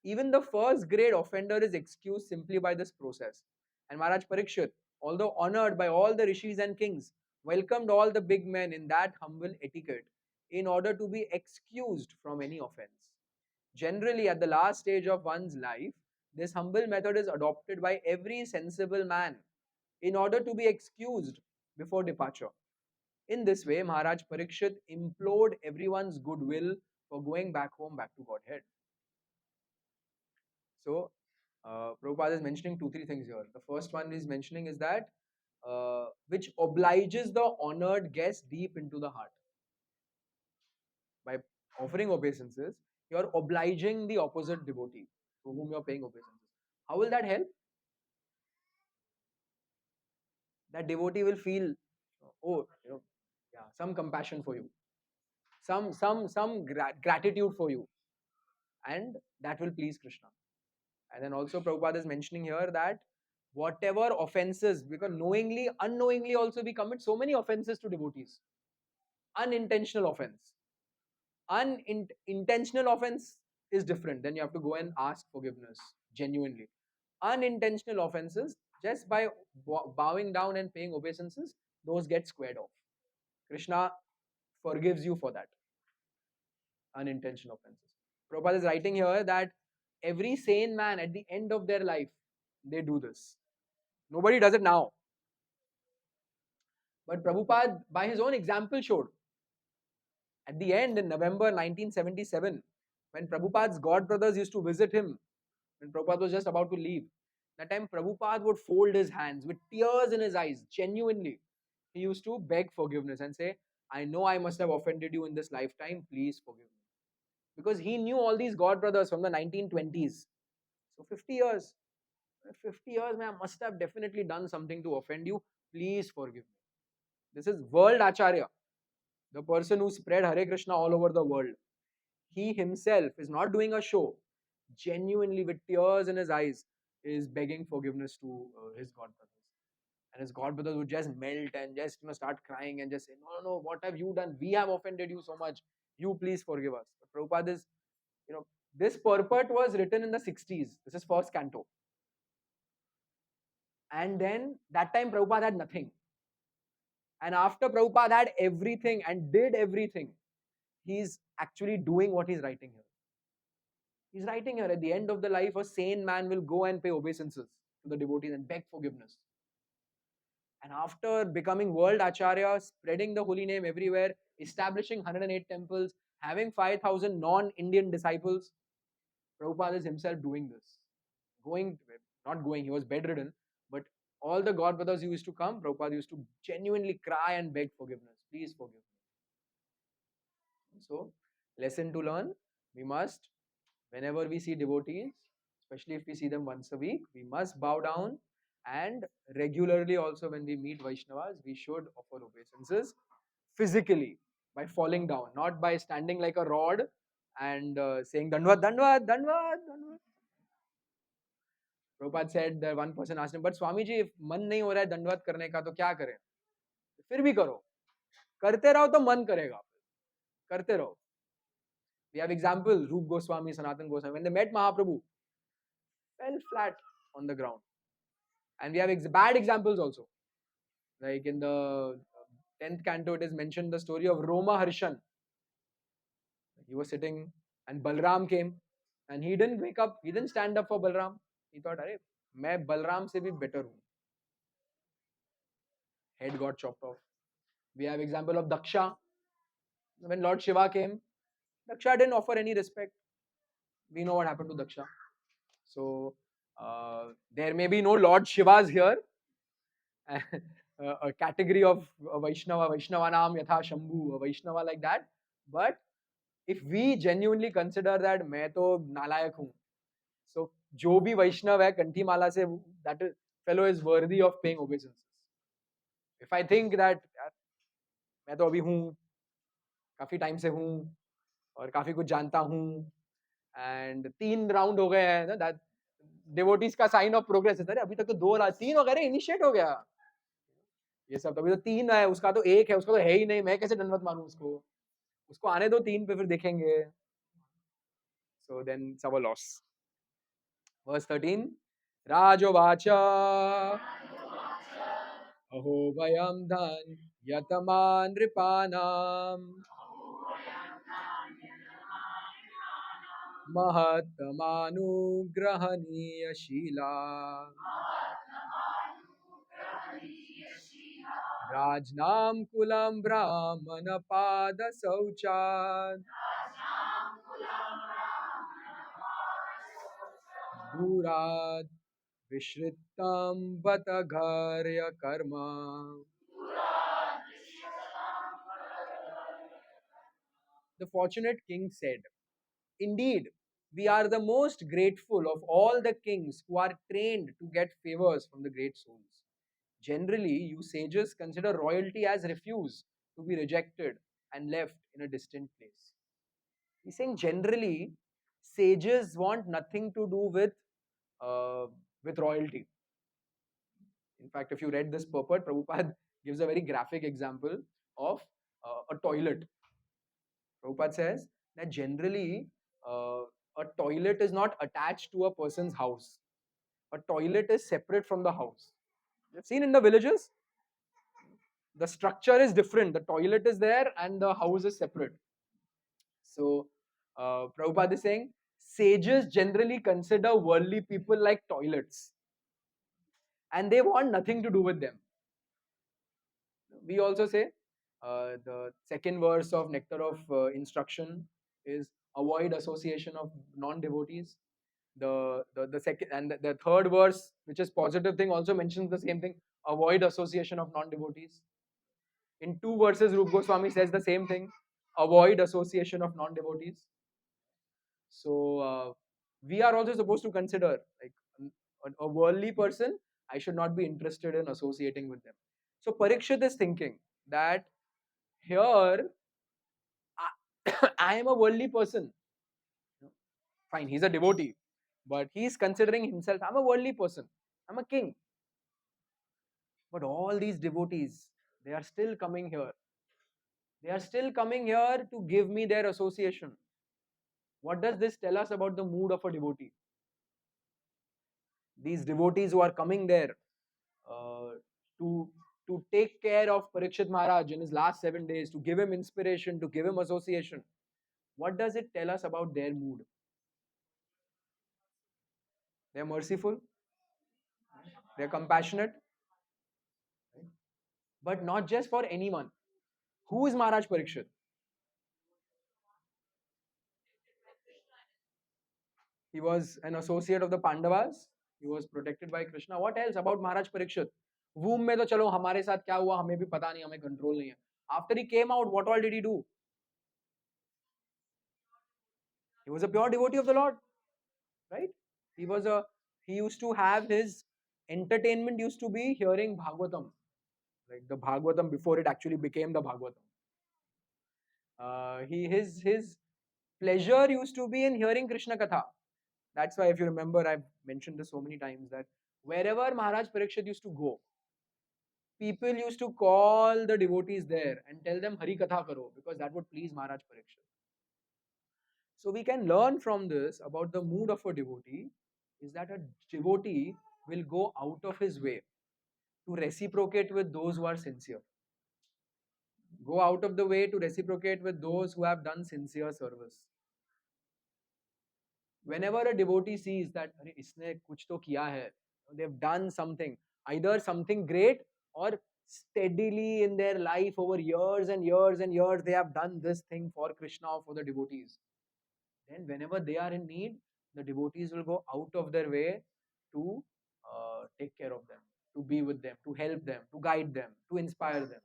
Even the first grade offender is excused simply by this process. And Maharaj Parikshit, although honored by all the rishis and kings, welcomed all the big men in that humble etiquette in order to be excused from any offense. Generally, at the last stage of one's life, this humble method is adopted by every sensible man in order to be excused before departure. In this way, Maharaj Parikshit implored everyone's goodwill for going back home, back to Godhead. So, Prabhupada is mentioning two, three things here. The first one he's mentioning is that which obliges the honored guest deep into the heart. By offering obeisances, you're obliging the opposite devotee to whom you're paying obeisances. How will that help? That devotee will feel, oh, yeah, some compassion for you, some gratitude for you, and that will please Krishna. And then also Prabhupada is mentioning here that whatever offenses, because knowingly, unknowingly also we commit so many offenses to devotees. Unintentional offense. Unintentional offense is different. Then you have to go and ask forgiveness genuinely. Unintentional offenses, just by bowing down and paying obeisances, those get squared off. Krishna forgives you for that unintentional offenses. Prabhupada is writing here that every sane man at the end of their life, they do this. Nobody does it now. But Prabhupada, by his own example, showed at the end in November 1977, when Prabhupada's god brothers used to visit him, when Prabhupada was just about to leave, that time Prabhupada would fold his hands with tears in his eyes, genuinely. He used to beg forgiveness and say, I know I must have offended you in this lifetime, please forgive me. Because he knew all these god brothers from the 1920s. So 50 years. 50 years, man, I must have definitely done something to offend you. Please forgive me. This is world Acharya. the person who spread Hare Krishna all over the world. He himself is not doing a show, genuinely with tears in his eyes, is begging forgiveness to his god brothers. And his god brothers would just melt and just start crying and just say, no, no, what have you done? We have offended you so much. You please forgive us. But Prabhupada is, you know, this purport was written in the 60s. This is first canto. And then that time Prabhupada had nothing. And after Prabhupada had everything and did everything, he's actually doing what he's writing here. He's writing here, at the end of the life, a sane man will go and pay obeisances to the devotees and beg forgiveness. And after becoming world acharya, spreading the holy name everywhere, establishing 108 temples, having 5,000 non-Indian disciples, Prabhupada is himself doing this. Not going, he was bedridden, but all the God brothers who used to come, Prabhupada used to genuinely cry and beg forgiveness. Please forgive me. So, lesson to learn, we must, whenever we see devotees, especially if we see them once a week, we must bow down, and regularly also when we meet Vaishnavas, we should offer obeisances physically by falling down, not by standing like a rod and saying Dandvat, Dandvat, Dandvat, Dandvat. Prabhupada said that one person asked him, but Swamiji, if मन नहीं हो रहा है दंडवत करने का तो क्या करें? फिर भी करो, करते रहो तो मन करेगा, करते रहो. We have example, Rup Goswami, Sanatan Goswami, when they met Mahaprabhu, fell flat on the ground. And we have bad examples also. Like in the 10th canto, it is mentioned the story of Roma Harshan. He was sitting and Balram came and he didn't wake up, he didn't stand up for Balram. He thought, Arey, मैं Balram से भी better हूँ. Head got chopped off. We have example of Daksha. When Lord Shiva came, Daksha didn't offer any respect. We know what happened to Daksha. So there may be no Lord Shivas here. A category of Vaishnava, Vaishnavanam Yatha Shambhu, a Vaishnava like that. But if we genuinely consider that मैं तो नालायक हूँ, so जो भी वैष्णव है कंठी माला से, that fellow is worthy of paying obeisances. If I think that मैं तो अभी हूँ, काफी टाइम से हूँ और काफी कुछ जानता हूँ, and 3 राउंड हो गए हैं ना, that devotees का sign of progress है. अरे अभी तक तो 2 3 हो गए, इनिशिएट हो गया. ये सब अभी तो 3 है, उसका तो 1 है, उसका तो है ही नहीं, मैं कैसे दंडवत मारूं उसको आने दो 3 पे, फिर देखेंगे. So then it's our loss. Verse 13. Rajovacha aho vayam dhan yataman ripanam mahatamanugrahaniya shila rajnam kulam brahmana pada sauchad durad vishritam vatagharya karma. The fortunate king said, indeed, we are the most grateful of all the kings who are trained to get favors from the great souls. Generally, you sages consider royalty as refuse, to be rejected and left in a distant place. He's saying generally, sages want nothing to do uh, with royalty. In fact, if you read this purport, Prabhupada gives a very graphic example of a toilet. Prabhupada says that generally a toilet is not attached to a person's house. A toilet is separate from the house. You've seen in the villages, the structure is different. The toilet is there and the house is separate. So Prabhupada is saying sages generally consider worldly people like toilets and they want nothing to do with them. We also say the second verse of Nectar of Instruction is avoid association of non-devotees. The second and the third verse, which is positive thing, also mentions the same thing: avoid association of non-devotees. In 2 verses, Rup Goswami says the same thing: avoid association of non-devotees. So we are also supposed to consider, like a worldly person, I should not be interested in associating with them. So Parikshit is thinking that here I am a worldly person. Fine, he's a devotee, but he's considering himself, I'm a worldly person, I'm a king. But all these devotees, they are still coming here. They are still coming here to give me their association. What does this tell us about the mood of a devotee? These devotees who are coming there uh, to to take care of Parikshit Maharaj in his last 7 days, to give him inspiration, to give him association. What does it tell us about their mood? They're merciful, they're compassionate, but not just for anyone. Who is Maharaj Parikshit? He was an associate of the Pandavas. He was protected by Krishna. What else about Maharaj Parikshit? Womb में तो चलो हमारे साथ क्या हुआ हमें भी पता नहीं, हमें कंट्रोल नहीं है. After he came out, what all did he do? He was a pure devotee of the Lord, right? He was a he used to have his entertainment used to be hearing Bhagavatam, like the Bhagavatam before it actually became the Bhagavatam. His pleasure used to be in hearing Krishna Katha. That's why, if you remember, I've mentioned this so many times that wherever Maharaj Parikshit used to go, people used to call the devotees there and tell them Hari Katha karo because that would please Maharaj Parikshit. So we can learn from this about the mood of a devotee is that a devotee will go out of his way to reciprocate with those who are sincere. Go out of the way to reciprocate with those who have done sincere service. Whenever a devotee sees that अरे इसने कुछ तो किया है, they've done something, either something great or steadily in their life over years and years and years they have done this thing for Krishna or for the devotees. Then whenever they are in need, the devotees will go out of their way to take care of them, to be with them, to help them, to guide them, to inspire them.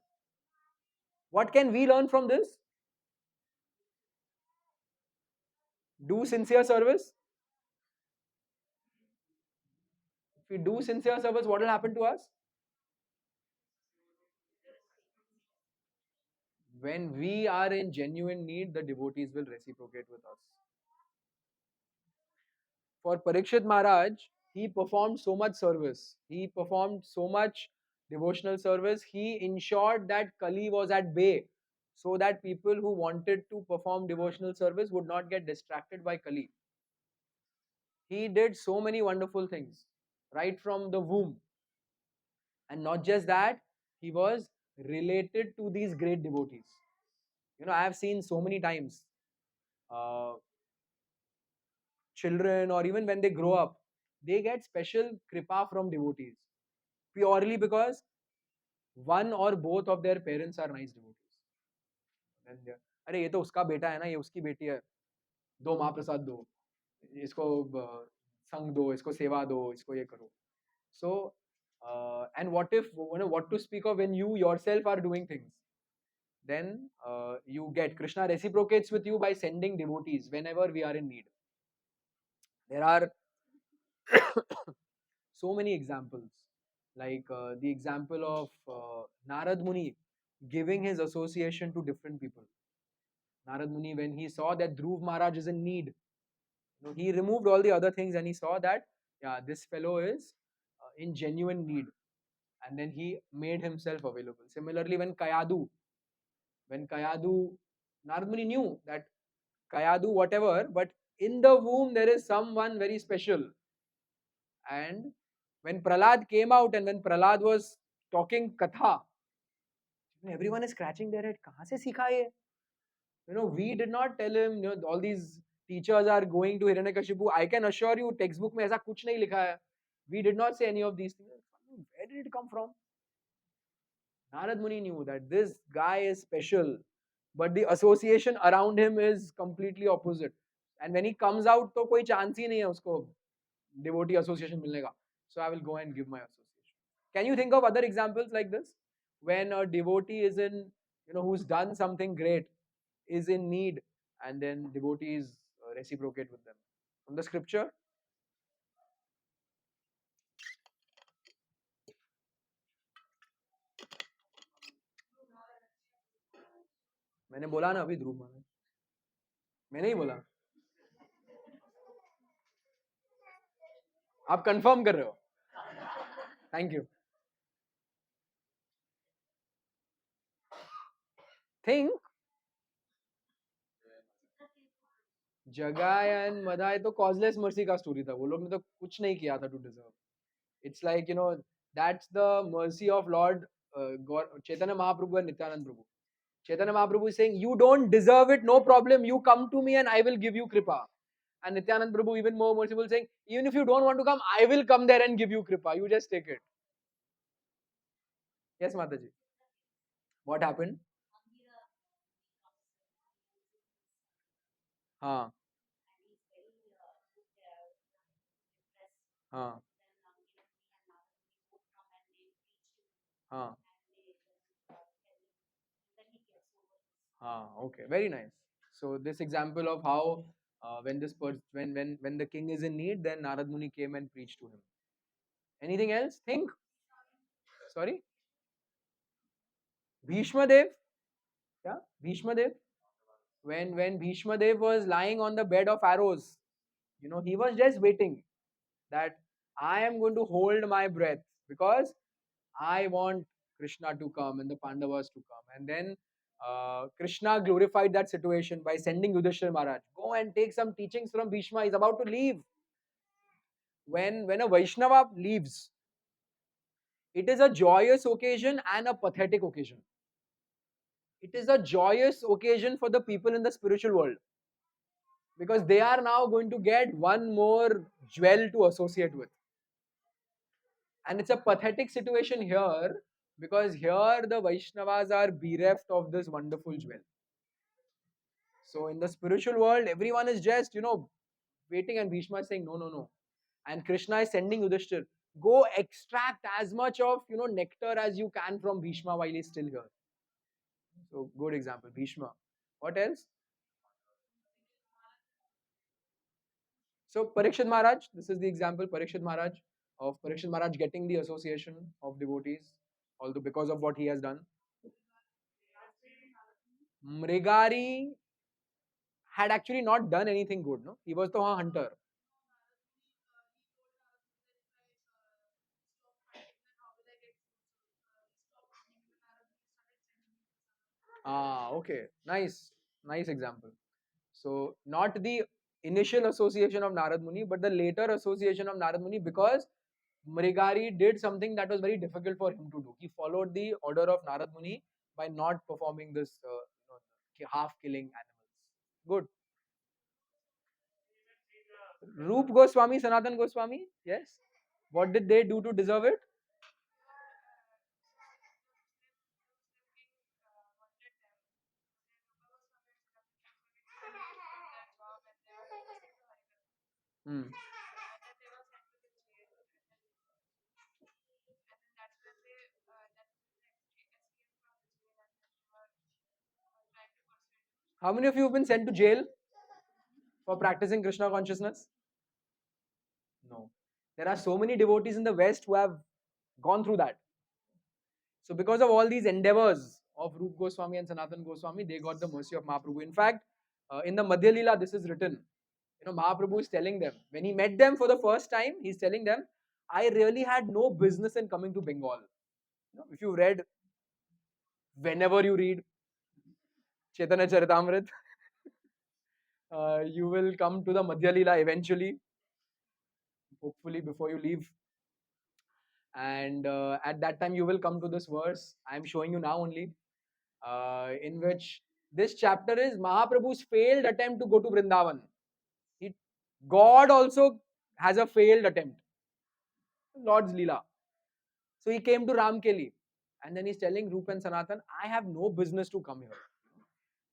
What can we learn from this? Do sincere service. If we do sincere service, what will happen to us? When we are in genuine need, the devotees will reciprocate with us. For Parikshit Maharaj, he performed so much service. He performed so much devotional service. He ensured that Kali was at bay so that people who wanted to perform devotional service would not get distracted by Kali. He did so many wonderful things right from the womb. And not just that, he was related to these great devotees. I have seen so many times uh, children or even when they grow up, they get special kripa from devotees purely because one or both of their parents are nice devotees. अरे ये तो उसका बेटा है ना, ये उसकी बेटी है, दो महाप्रसाद दो, इसको संग दो, इसको सेवा दो, इसको ये करो. So and what if what to speak of when you yourself are doing things, then you get Krishna reciprocates with you by sending devotees whenever we are in need. There are so many examples, like the example of Narad Muni giving his association to different people. Narad Muni, when he saw that Dhruv Maharaj is in need, he removed all the other things and he saw that, yeah, this fellow is in genuine need. And then he made himself available. Similarly, when Kayadu, Narad Muni knew that Kayadu, whatever, but in the womb there is someone very special. And when Prahlad came out and when Prahlad was talking Katha, everyone is scratching their head. कहाँ से सीखा ये? We did not tell him, all these teachers are going to Hiranyakashipu. I can assure you, textbook में ऐसा कुछ नहीं लिखा है. We did not say any of these things. Where did it come from? Narad Muni knew that this guy is special, but the association around him is completely opposite. And when he comes out, तो कोई chance ही नहीं है उसको devotee association मिलने का. So I will go and give my association. Can you think of other examples like this? When a devotee is in, who's done something great, is in need, and then devotees reciprocate with them. From the scripture, मैंने बोला ना अभी ध्रुव महाराज. मैंने ही बोला. आप confirm कर रहे हो. Thank you. थिंक जगाय एंड मदाय तो कॉजलेस मर्सी का स्टोरी था. वो लोग ने तो कुछ नहीं किया था to deserve. It's like that's the mercy of Lord Chaitanya Mahaprabhu and Nityanand Prabhu. Chaitanya Mahaprabhu is saying, you don't deserve it, no problem. You come to me and I will give you kripa. And Nityanand Prabhu, even more merciful, saying, even if you don't want to come, I will come there and give you kripa. You just take it. Yes, Mataji. What happened? हाँ हाँ हाँ हाँ. Okay, very nice. So this example of how when when the king is in need, then Narad Muni came and preached to him. Anything else? Think. Sorry, Bhishma Dev. Yeah, Bhishma Dev. When Bhishma Dev was lying on the bed of arrows, he was just waiting that I am going to hold my breath because I want Krishna to come and the Pandavas to come. And then Krishna glorified that situation by sending Yudhishthira Maharaj, go and take some teachings from Bhishma. He's about to leave. When a Vaishnava leaves, it is a joyous occasion and a pathetic occasion. It is a joyous occasion for the people in the spiritual world because they are now going to get one more jewel to associate with. And it's a pathetic situation here because here the Vaishnavas are bereft of this wonderful jewel. So in the spiritual world, everyone is just, waiting, and Bhishma is saying, no, no, no. And Krishna is sending Yudhishthir, go extract as much of, nectar as you can from Bhishma while he's still here. So good example, Bhishma. What else? So Parikshit Maharaj, this is the example, Parikshit Maharaj getting the association of devotees, although because of what he has done. Mrigari had actually not done anything good, no? He was the hunter. Ah, okay. Nice. Nice example. So, not the initial association of Narad Muni, but the later association of Narad Muni because Mrigari did something that was very difficult for him to do. He followed the order of Narad Muni by not performing this half killing animals. Good. Roop Goswami, Sanatan Goswami, yes. What did they do to deserve it? Hmm. How many of you have been sent to jail for practicing Krishna consciousness? No. There are so many devotees in the West who have gone through that. So, because of all these endeavors of Rup Goswami and Sanatan Goswami, they got the mercy of Mahaprabhu. In fact, in the Madhya Lila, this is written. Mahaprabhu is telling them, when he met them for the first time, he's telling them, I really had no business in coming to Bengal. If you read, whenever you read Chaitanya Charitamrita, you will come to the Madhya Lila eventually, hopefully before you leave. And at that time, you will come to this verse. I am showing you now only, in which this chapter is Mahaprabhu's failed attempt to go to Vrindavan. God also has a failed attempt. Lord's Leela. So he came to Ramkeli and then he's telling Rup and Sanatan, I have no business to come here.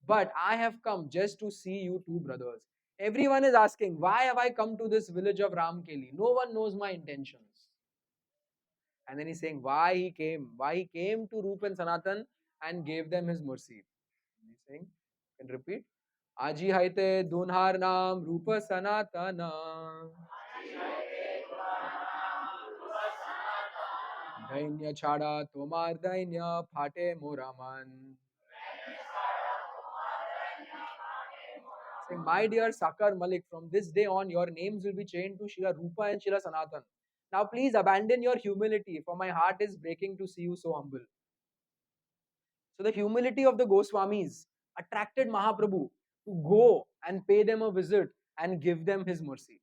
But I have come just to see you two brothers. Everyone is asking, why have I come to this village of Ramkeli? No one knows my intentions. And then he's saying why he came to Rup and Sanatan and gave them his mercy. He's saying, you can repeat. Aji haite dunhar naam Rupa Sanatana. Dainya chada tomar dainya phate moraman. saying, "My dear Sakar Malik, from this day on, your names will be changed to Shila Rupa and Shila Sanatan. Now please abandon your humility, for my heart is breaking to see you so humble." So the humility of the Goswamis attracted Mahaprabhu to go and pay them a visit and give them his mercy.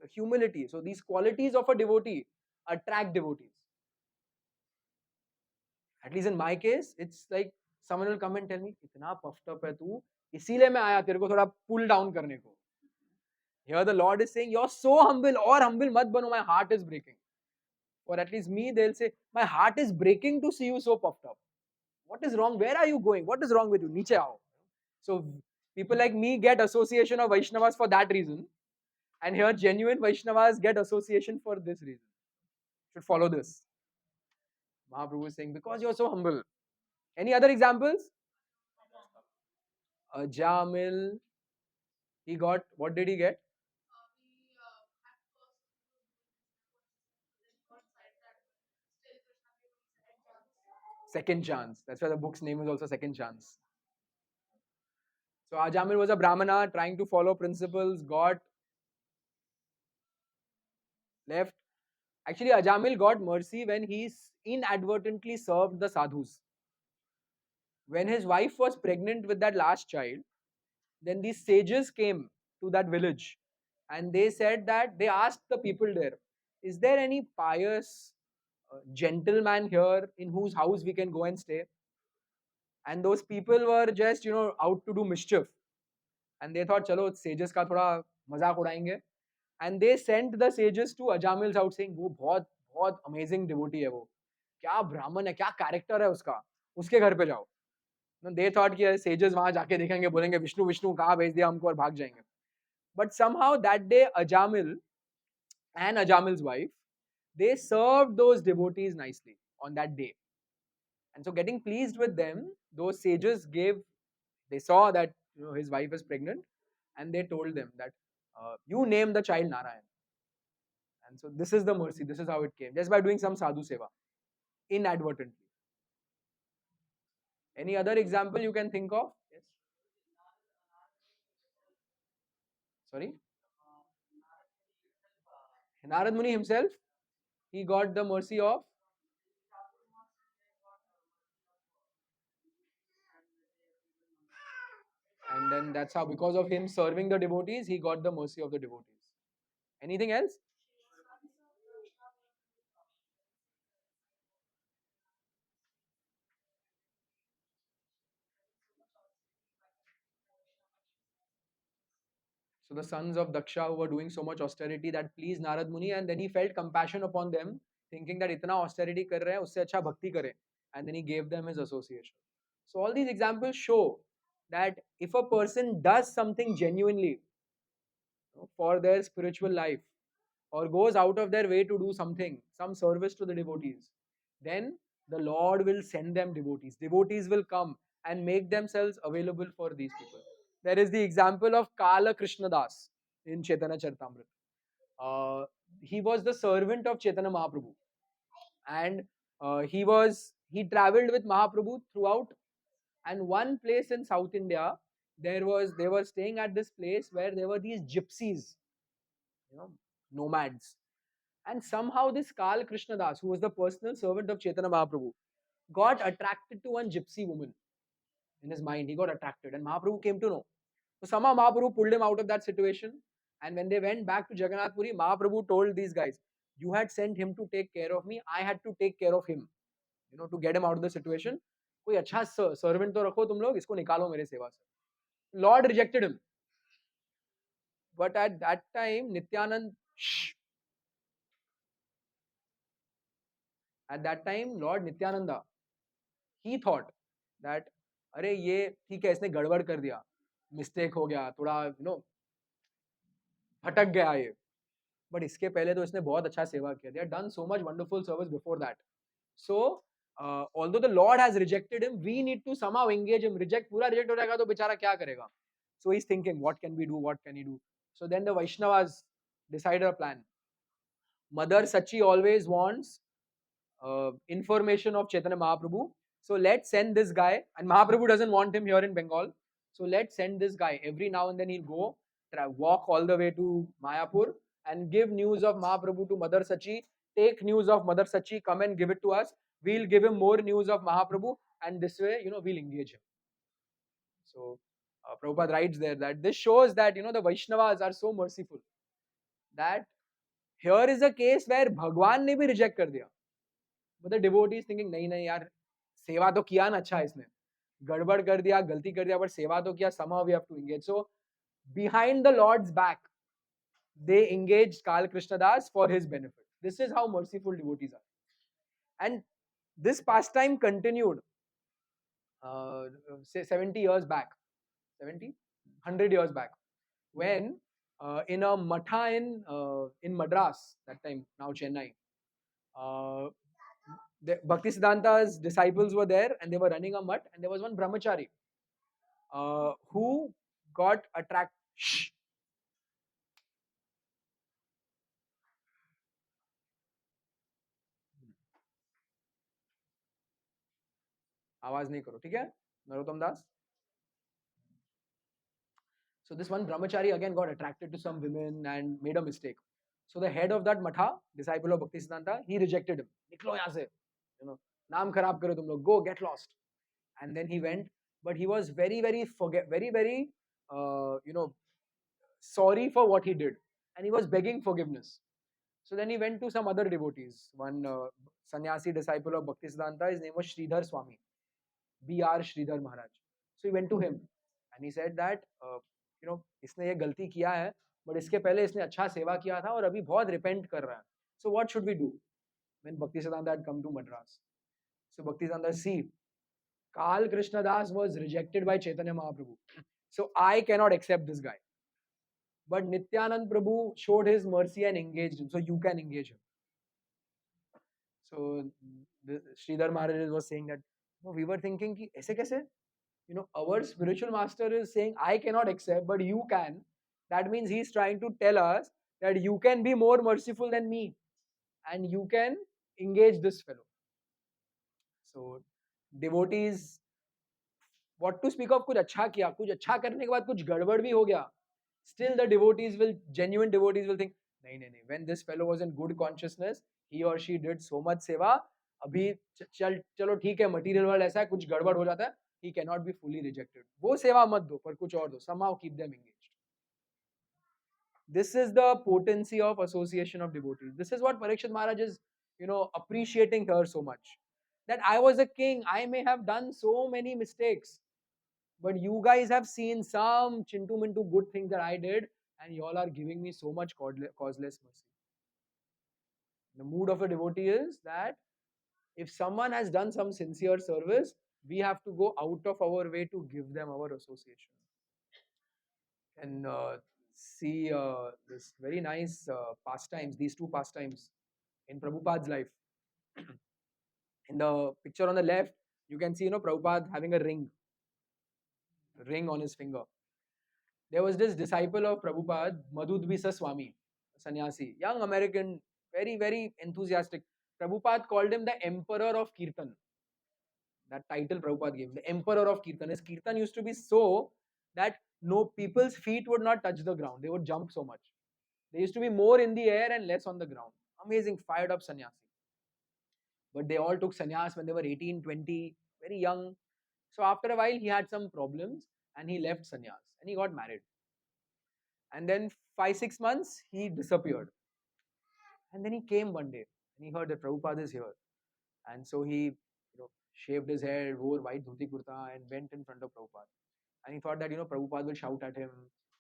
The humility. So these qualities of a devotee attract devotees. At least in my case, it's like someone will come and tell me, "इतना puffed up है तू, इसीलिए मैं आया तेरे को थोड़ा pull down करने को." Here the Lord is saying, "You're so humble, or humble mat bano, my heart is breaking." Or at least me, they'll say, "My heart is breaking to see you so puffed up. What is wrong? Where are you going? What is wrong with you? Niche aao." So people like me get association of Vaishnavas for that reason. And here genuine Vaishnavas get association for this reason. Should follow this. Mahaprabhu is saying, because you're so humble. Any other examples? Jamil, he got, what did he get? Second chance. That's why the book's name is also Second Chance. So Ajamil was a Brahmana trying to follow principles, got left. Actually, Ajamil got mercy when he inadvertently served the sadhus. When his wife was pregnant with that last child, then these sages came to that village and they said that they asked the people there, "Is there any pious gentleman here in whose house we can go and stay?" And those people were just, out to do mischief. And they thought, "Chalo, sages ka thoda mazak udaenge." And they sent the sages to Ajamil's house saying, "वो बहुत बहुत amazing devotee है वो, क्या ब्राह्मण है, क्या character है उसका, उसके घर पे जाओ." No, they thought कि sages वहां जाके देखेंगे, बोलेंगे विष्णु विष्णु कहाँ भेज दिया हमको और भाग जाएंगे. But somehow that day Ajamil and Ajamil's wife, they served those devotees nicely on that day. And so getting pleased with them, those sages they saw that his wife is pregnant, and they told them that you name the child Narayan. And so this is the mercy, this is how it came, just by doing some sadhu seva, inadvertently. Any other example you can think of? Yes. Sorry? Narad Muni himself, he got the mercy of, and then that's how, because of him serving the devotees, he got the mercy of the devotees. Anything else? So the sons of Daksha who were doing so much austerity that pleased Narad Muni, and then he felt compassion upon them, thinking that itna austerity kar rahe hain, usse acha bhakti kare, and then he gave them his association. So all these examples show that if a person does something genuinely for their spiritual life, or goes out of their way to do something, some service to the devotees, then the Lord will send them devotees. Devotees will come and make themselves available for these people. There is the example of Kala Krishna Das in Chaitanya Charitamrita. He was the servant of Chaitanya Mahaprabhu, and he traveled with Mahaprabhu throughout. And one place in South India, they were staying at this place where there were these gypsies, you know, nomads. And somehow this Kal Krishnadas, who was the personal servant of Chaitanya Mahaprabhu, got attracted to one gypsy woman. In his mind, he got attracted, and Mahaprabhu came to know. So somehow Mahaprabhu pulled him out of that situation. And when they went back to Jagannath Puri, Mahaprabhu told these guys, "You had sent him to take care of me. I had to take care of him, to get him out of the situation. कोई अच्छा servant तो रखो तुम लोग, इसको निकालो मेरे सेवा से." Lord rejected him. But at that time, Nityanand, at that time, Lord Nityananda, he thought that, अरे ये ठीक है, इसने गड़बड़ कर दिया, मिस्टेक हो गया, थोड़ा भटक गया ये, बट इसके पहले तो इसने बहुत अच्छा सेवा किया. They had done so much wonderful service before that. So although the Lord has rejected him, we need to somehow engage him. पूरा reject हो जाएगा तो बेचारा क्या करेगा? So he's thinking, what can we do? What can he do? So then the Vaishnavas decided a plan. Mother Sachi always wants information of Chaitanya Mahaprabhu. So let's send this guy, and Mahaprabhu doesn't want him here in Bengal. So let's send this guy. Every now and then he'll go, walk all the way to Mayapur and give news of Mahaprabhu to Mother Sachi. Take news of Mother Sachi, come and give it to us. We'll give him more news of Mahaprabhu, and this way, we'll engage him. So Prabhupada writes there that this shows that the Vaishnavas are so merciful that here is a case where Bhagwan ने भी reject कर दिया. But the devotee is thinking नहीं नहीं यार सेवा तो किया ना अच्छा इसने गड़बड़ कर दिया गलती कर दिया पर सेवा तो किया somehow we have to engage. So behind the Lord's back they engaged Kal Krishna Das for his benefit. This is how merciful devotees are. And this pastime continued say 70 years back. 70? 100 years back, when in a matha in Madras, that time, now Chennai, uh, Bhaktisiddhanta's disciples were there and they were running a mutt, and there was one brahmachari who got attracted. Shh. आवाज नहीं करो ठीक है नरोत्तम दास. So this one brahmachari again got attracted to some women and made a mistake. So the head of that matha, disciple of Bhaktisiddhanta, he rejected him. निकलो यहाँ से, नाम खराब करो तुम लोग, go get lost. And then he went, but he was very sorry for what he did, and he was begging forgiveness. So then he went to some other devotees. One sannyasi disciple of Bhaktisiddhanta, his name was Sridhar Swami, B.R. Sridhar Maharaj. So he went to him and he said that इसने ये गलती किया है, but इसके पहले इसने अच्छा सेवा किया था और अभी बहुत repent कर रहा है. So what should we do? When Bhaktisiddhanta had come to Madras, so Bhaktisiddhanta, see, Kal Krishna Das was rejected by Chaitanya Mahaprabhu. So I cannot accept this guy. But Nityanand Prabhu showed his mercy and engaged him. So you can engage him. So Sridhar Maharaj was saying that we were thinking ki aise kaise? Our spiritual master is saying I cannot accept, but you can. That means he is trying to tell us that you can be more merciful than me and you can engage this fellow. So devotees, what to speak of, कुछ अच्छा किया, कुछ अच्छा करने के बाद कुछ गड़बड़ भी हो गया, still the genuine devotees will think, नहीं, when this fellow was in good consciousness, he or she did so much seva, अभी चलो ठीक है, material world ऐसा है, कुछ गड़बड़ हो जाता है, he cannot be fully rejected. वो सेवा मत दो, पर कुछ और दो, somehow keep them engaged. This is the potency of association of devotees. This is what Parikshit Maharaj is, appreciating her so much. That I was a king, I may have done so many mistakes, but you guys have seen some chintu mintu good things that I did, and y'all are giving me so much causeless mercy. The mood of a devotee is that if someone has done some sincere service, we have to go out of our way to give them our association. And see this very nice pastimes, these two pastimes in Prabhupada's life. In the picture on the left, you can see, Prabhupada having a ring on his finger. There was this disciple of Prabhupada, Madhudvisa Swami, sannyasi, young American, very, very enthusiastic. Prabhupada called him the Emperor of Kirtan. That title Prabhupada gave him, the Emperor of Kirtan. His Kirtan used to be so that no people's feet would not touch the ground. They would jump so much. They used to be more in the air and less on the ground. Amazing, fired up sannyasi. But they all took sannyas when they were 18, 20, very young. So after a while, he had some problems and he left sannyas and he got married. And then 5-6 months, he disappeared. And then he came one day and he heard that Prabhupada is here. And so he shaved his hair, wore white dhoti kurta and went in front of Prabhupada. And he thought that, Prabhupada will shout at him,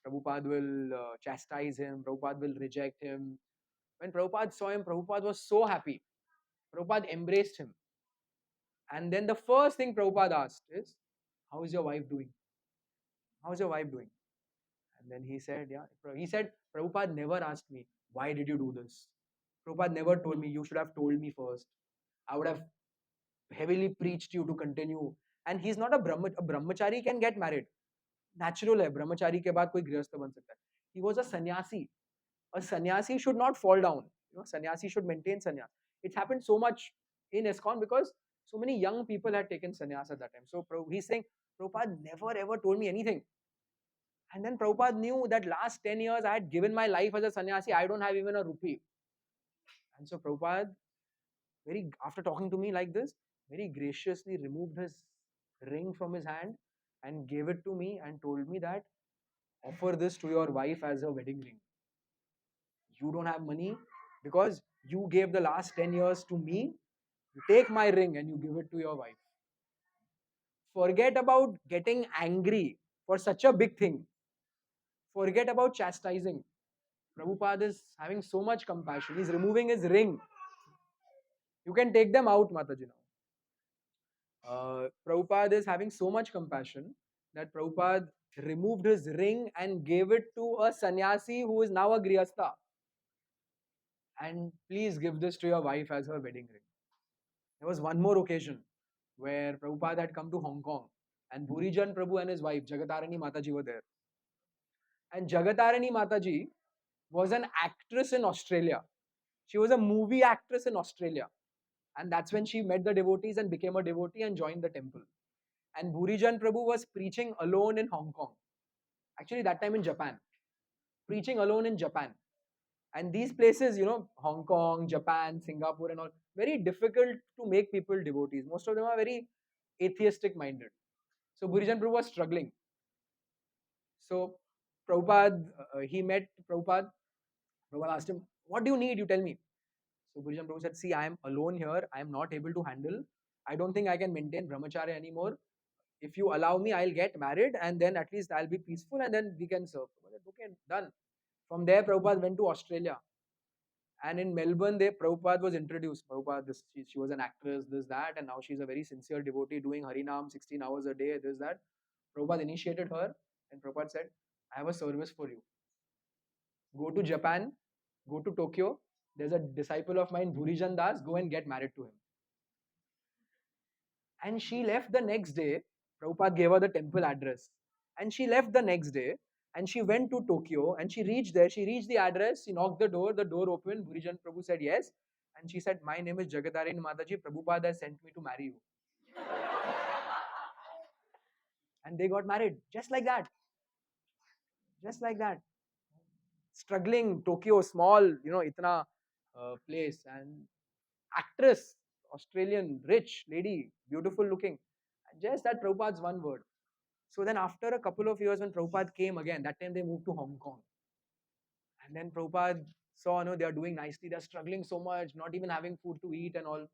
Prabhupada will chastise him, Prabhupada will reject him. When Prabhupada saw him, Prabhupada was so happy. Prabhupada embraced him. And then the first thing Prabhupada asked is, how is your wife doing? How is your wife doing? And then he said, Prabhupada never asked me, why did you do this? Prabhupada never told me, you should have told me first. I would have heavily preached you to continue. And he's not a brahmachari can get married. Natural hai, brahmachari ke baad koi grihastha ban sakta hai. He was a sannyasi. A sannyasi should not fall down. Sannyasi should maintain sannyas. It's happened so much in ISKCON because so many young people had taken sannyas at that time. So he's saying, Prabhupada never ever told me anything. And then Prabhupada knew that last 10 years I had given my life as a sannyasi, I don't have even a rupee. And so Prabhupada, after talking to me like this, very graciously removed his ring from his hand and gave it to me and told me that offer this to your wife as a wedding ring. You don't have money because you gave the last 10 years to me. You take my ring and you give it to your wife. Forget about getting angry for such a big thing. Forget about chastising. Prabhupada is having so much compassion. He's removing his ring. You can take them out, Mataji now. Prabhupada is having so much compassion that Prabhupada removed his ring and gave it to a sannyasi who is now a grihastha. And please give this to your wife as her wedding ring. There was one more occasion where Prabhupada had come to Hong Kong and Bhurijan Prabhu and his wife Jagatarani Mataji were there. And Jagatarani Mataji was an actress in Australia. She was a movie actress in Australia. And that's when she met the devotees and became a devotee and joined the temple. And Bhurijan Prabhu was preaching alone in Hong Kong. Actually, that time in Japan. Preaching alone in Japan. And these places, Hong Kong, Japan, Singapore, and all, very difficult to make people devotees. Most of them are very atheistic minded. So Bhurijan Prabhu was struggling. So Prabhupada, he met Prabhupada. Prabhupada asked him, "What do you need? You tell me." So Bhurijan Prabhu said, "See, I am alone here. I am not able to handle. I don't think I can maintain brahmacharya anymore. If you allow me, I'll get married and then at least I'll be peaceful and then we can serve." Prabhupada said, "Okay, done." From there, Prabhupada went to Australia. And in Melbourne, Prabhupada was introduced. Prabhupada, she was an actress, this, that, and now she's a very sincere devotee doing Harinam 16 hours a day, this, that. Prabhupada initiated her and Prabhupada said, "I have a service for you. Go to Japan, go to Tokyo. There's a disciple of mine, Bhurijan Das, go and get married to him." And she left the next day. Prabhupada gave her the temple address. And she left the next day and she went to Tokyo and she reached there. She reached the address. She knocked the door opened. Bhurijan Prabhu said yes. And she said, "My name is Jagatarini Mataji. Prabhupada has sent me to marry you." And they got married just like that. Just like that. Struggling, Tokyo, small, itna place. And actress, Australian, rich lady, beautiful looking. Just that Prabhupada's one word. So then after a couple of years when Prabhupada came again, that time they moved to Hong Kong. And then Prabhupada saw, they are doing nicely, they're struggling so much, not even having food to eat and all.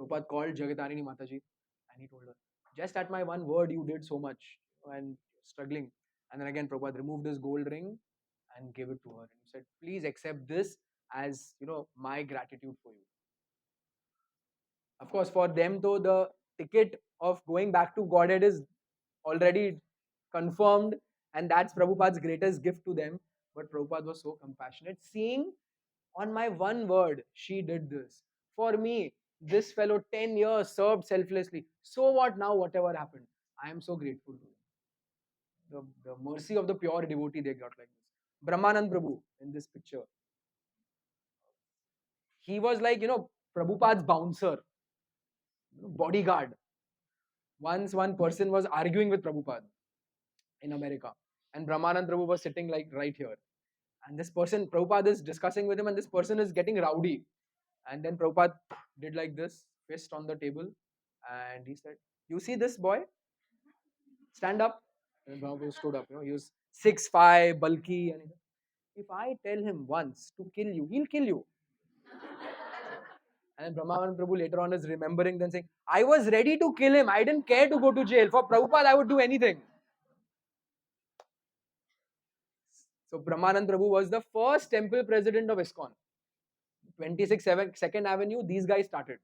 Prabhupada called Jagatarini Mataji and he told her, "Just at my one word, you did so much and struggling." And then again, Prabhupada removed his gold ring and gave it to her. And he said, "Please accept this as, my gratitude for you." Of course, for them, though, the ticket of going back to Godhead is already confirmed, and that's Prabhupada's greatest gift to them. But Prabhupada was so compassionate, seeing on my one word, she did this. For me, this fellow 10 years served selflessly. So what now, whatever happened? I am so grateful to him. The mercy of the pure devotee they got like this. Brahmanand Prabhu in this picture. He was like, Prabhupada's bouncer, bodyguard. Once one person was arguing with Prabhupada in America, and Brahmanand Prabhu was sitting like right here. And this person, Prabhupada is discussing with him, and this person is getting rowdy. And then Prabhupada did like this, fist on the table, and he said, "You see this boy? Stand up." And Prabhupada stood up. He was 6'5", bulky. And he said, "If I tell him once to kill you, he'll kill you." And then Brahmavan Prabhu later on is remembering then saying, "I was ready to kill him. I didn't care to go to jail. For Prabhupada, I would do anything." So Brahmanand Prabhu was the first temple president of ISKCON. 26 Second Avenue, these guys started.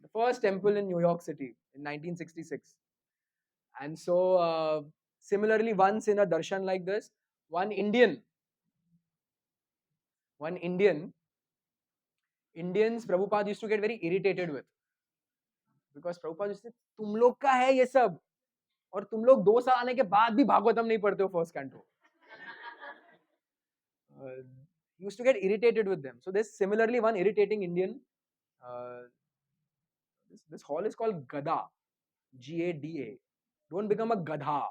The first temple in New York City in 1966. And so, similarly, once in a darshan like this, one Indian, Indians, Prabhupada used to get very irritated with. Because Prabhupada used to say, "तुम लोग का है ये सब और तुम लोग 2 साल आने के बाद भी भागवतम नहीं पढ़ते हो first canto." He used to get irritated with them. So there's similarly one irritating Indian. Uh, this hall is called Gada, Gada. Don't become a gadha.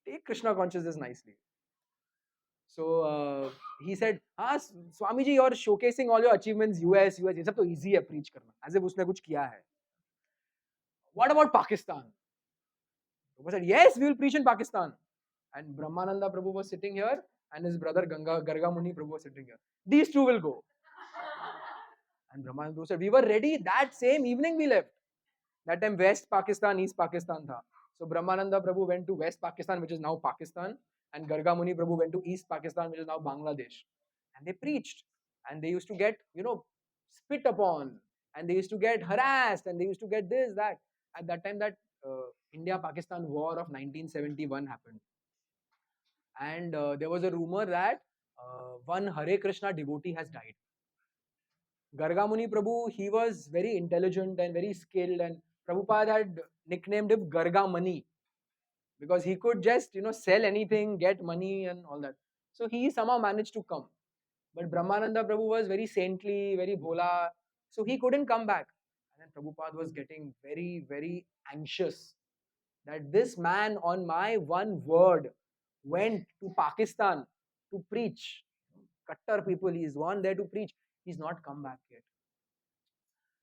Take Krishna consciousness nicely. So he said, हाँ Swami ji, you're showcasing all your achievements, US, ये सब तो easy है preach करना, as if उसने कुछ किया है. What about Pakistan? Prabhupada said, yes, we will preach in Pakistan. And Brahmananda Prabhu was sitting here, and his brother Garga Muni Prabhu was sitting here. These two will go. And Brahmananda Prabhu said, we were ready. That same evening we left. That time West Pakistan, East Pakistan tha. So Brahmananda Prabhu went to West Pakistan, which is now Pakistan, and Garga Muni Prabhu went to East Pakistan, which is now Bangladesh. And they preached. And they used to get, spit upon. And they used to get harassed. And they used to get this, that. At that time, that India-Pakistan war of 1971 happened. And there was a rumor that one Hare Krishna devotee has died. Gargamuni Prabhu, he was very intelligent and very skilled, and Prabhupada had nicknamed him Gargamani because he could just, sell anything, get money and all that. So he somehow managed to come. But Brahmananda Prabhu was very saintly, very bhola, so he couldn't come back. And then Prabhupada was getting very, very anxious that this man, on my one word, went to Pakistan to preach. Kattar people, he's gone there to preach. He's not come back yet.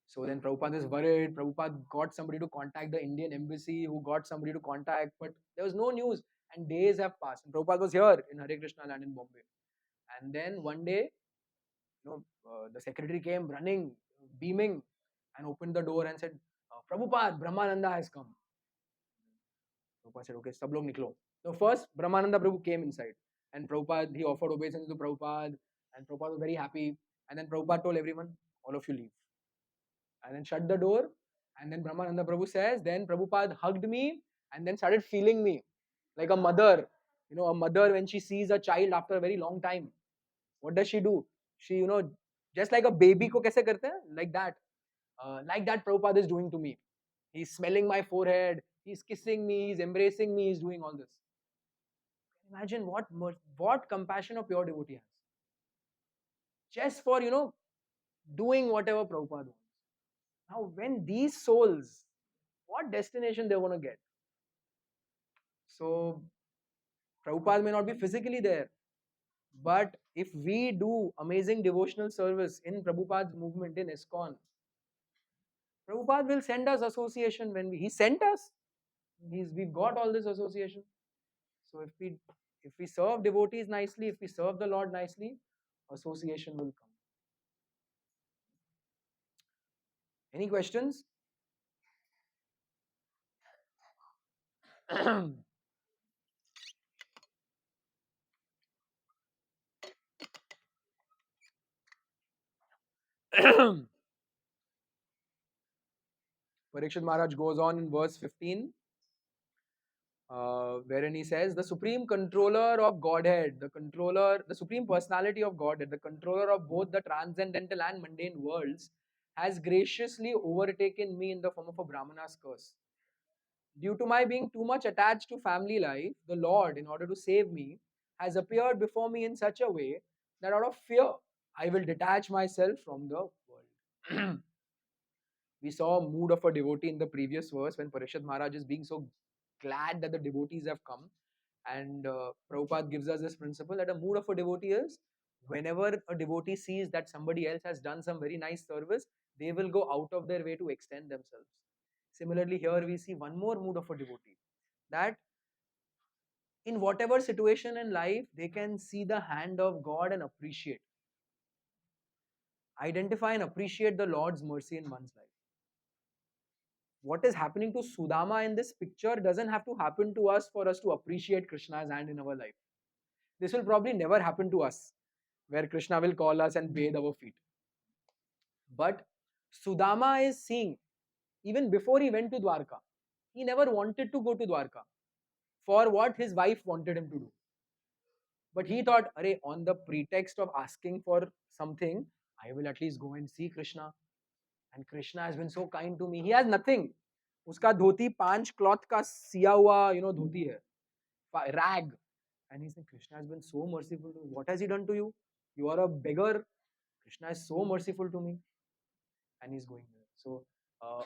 So then Prabhupada is worried. Prabhupada got somebody to contact the Indian embassy, who got somebody to contact, but there was no news. And days have passed. And Prabhupada was here in Hare Krishna land in Bombay. And then one day, the secretary came running, beaming, and opened the door and said, Prabhupada, Brahmananda has come. Prabhupada said, okay, sab log niklo. So first, Brahmananda Prabhu came inside. And Prabhupada, he offered obeisance to Prabhupada. And Prabhupada was very happy. And then Prabhupada told everyone, all of you leave. And then shut the door. And then Brahmananda Prabhu says, then Prabhupada hugged me and then started feeling me like a mother. A mother when she sees a child after a very long time. What does she do? She, just like a baby ko kaise karte hain? Like that Prabhupada is doing to me. He's smelling my forehead. He's kissing me. He's embracing me. He's doing all this. Imagine what compassion a pure devotee has. Just for, doing whatever Prabhupada wants. Now, when these souls, what destination they want to get? So, Prabhupada may not be physically there, but if we do amazing devotional service in Prabhupada's movement in ISKCON, Prabhupada will send us association he sent us. We've got all this association. So if we serve devotees nicely, if we serve the Lord nicely, association will come. Any questions? Parikshit Maharaj goes on in verse 15, wherein he says, the supreme controller of Godhead, the supreme personality of Godhead, the controller of both the transcendental and mundane worlds, has graciously overtaken me in the form of a Brahmana's curse. Due to my being too much attached to family life, the Lord, in order to save me, has appeared before me in such a way that out of fear, I will detach myself from the world. We saw a mood of a devotee in the previous verse when Parishad Maharaj is being so glad that the devotees have come. And Prabhupada gives us this principle that a mood of a devotee is whenever a devotee sees that somebody else has done some very nice service, they will go out of their way to extend themselves. Similarly, here we see one more mood of a devotee, that in whatever situation in life, they can see the hand of God and identify and appreciate the Lord's mercy in one's life. What is happening to Sudama in this picture doesn't have to happen to us for us to appreciate Krishna's hand in our life. This will probably never happen to us, where Krishna will call us and bathe our feet. But Sudama is seeing, even before he went to Dwarka, he never wanted to go to Dwarka for what his wife wanted him to do. But he thought, Arey, on the pretext of asking for something, I will at least go and see Krishna. And Krishna has been so kind to me. He has nothing. Uska dhoti 5 cloth ka siya hua, dhoti hai. Rag. And he said, Krishna has been so merciful to me. What has he done to you? You are a beggar. Krishna is so merciful to me. And he's going there. So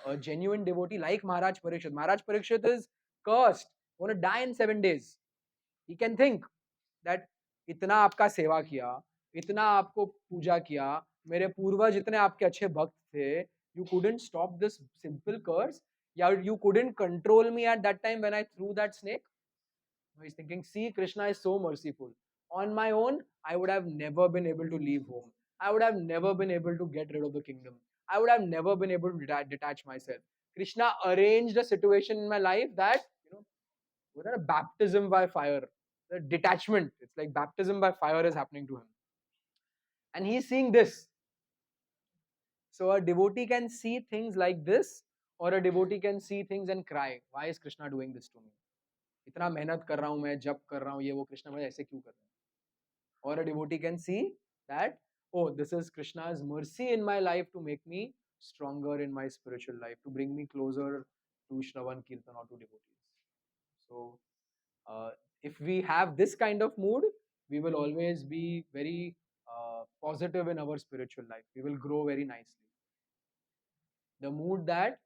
a genuine devotee like Maharaj Parikshit. Maharaj Parikshit is cursed, going to die in 7 days. He can think that इतना आपका सेवा किया, इतना आपको पूजा किया, मेरे पूर्वज इतने आपके अच्छे भक्त थे, you couldn't stop this simple curse, yeah, you couldn't control me at that time when I threw that snake. He's thinking, see, Krishna is so merciful. On my own, I would have never been able to leave home. I would have never been able to get rid of the kingdom. I would have never been able to detach myself. Krishna arranged a situation in my life that, without a baptism by fire, the detachment, it's like baptism by fire is happening to him. And he's seeing this. So a devotee can see things like this, or a devotee can see things and cry, why is Krishna doing this to me? इतना मेहनत कर रहा हूँ मैं, जप कर रहा हूँ, ये वो, कृष्णा मुझे ऐसे क्यों कर रहा है? Or a devotee can see that, oh, this is Krishna's mercy in my life to make me stronger in my spiritual life, to bring me closer to Shravan Kirtan or to devotees. So, if we have this kind of mood, we will always be very positive in our spiritual life. We will grow very nicely. The mood that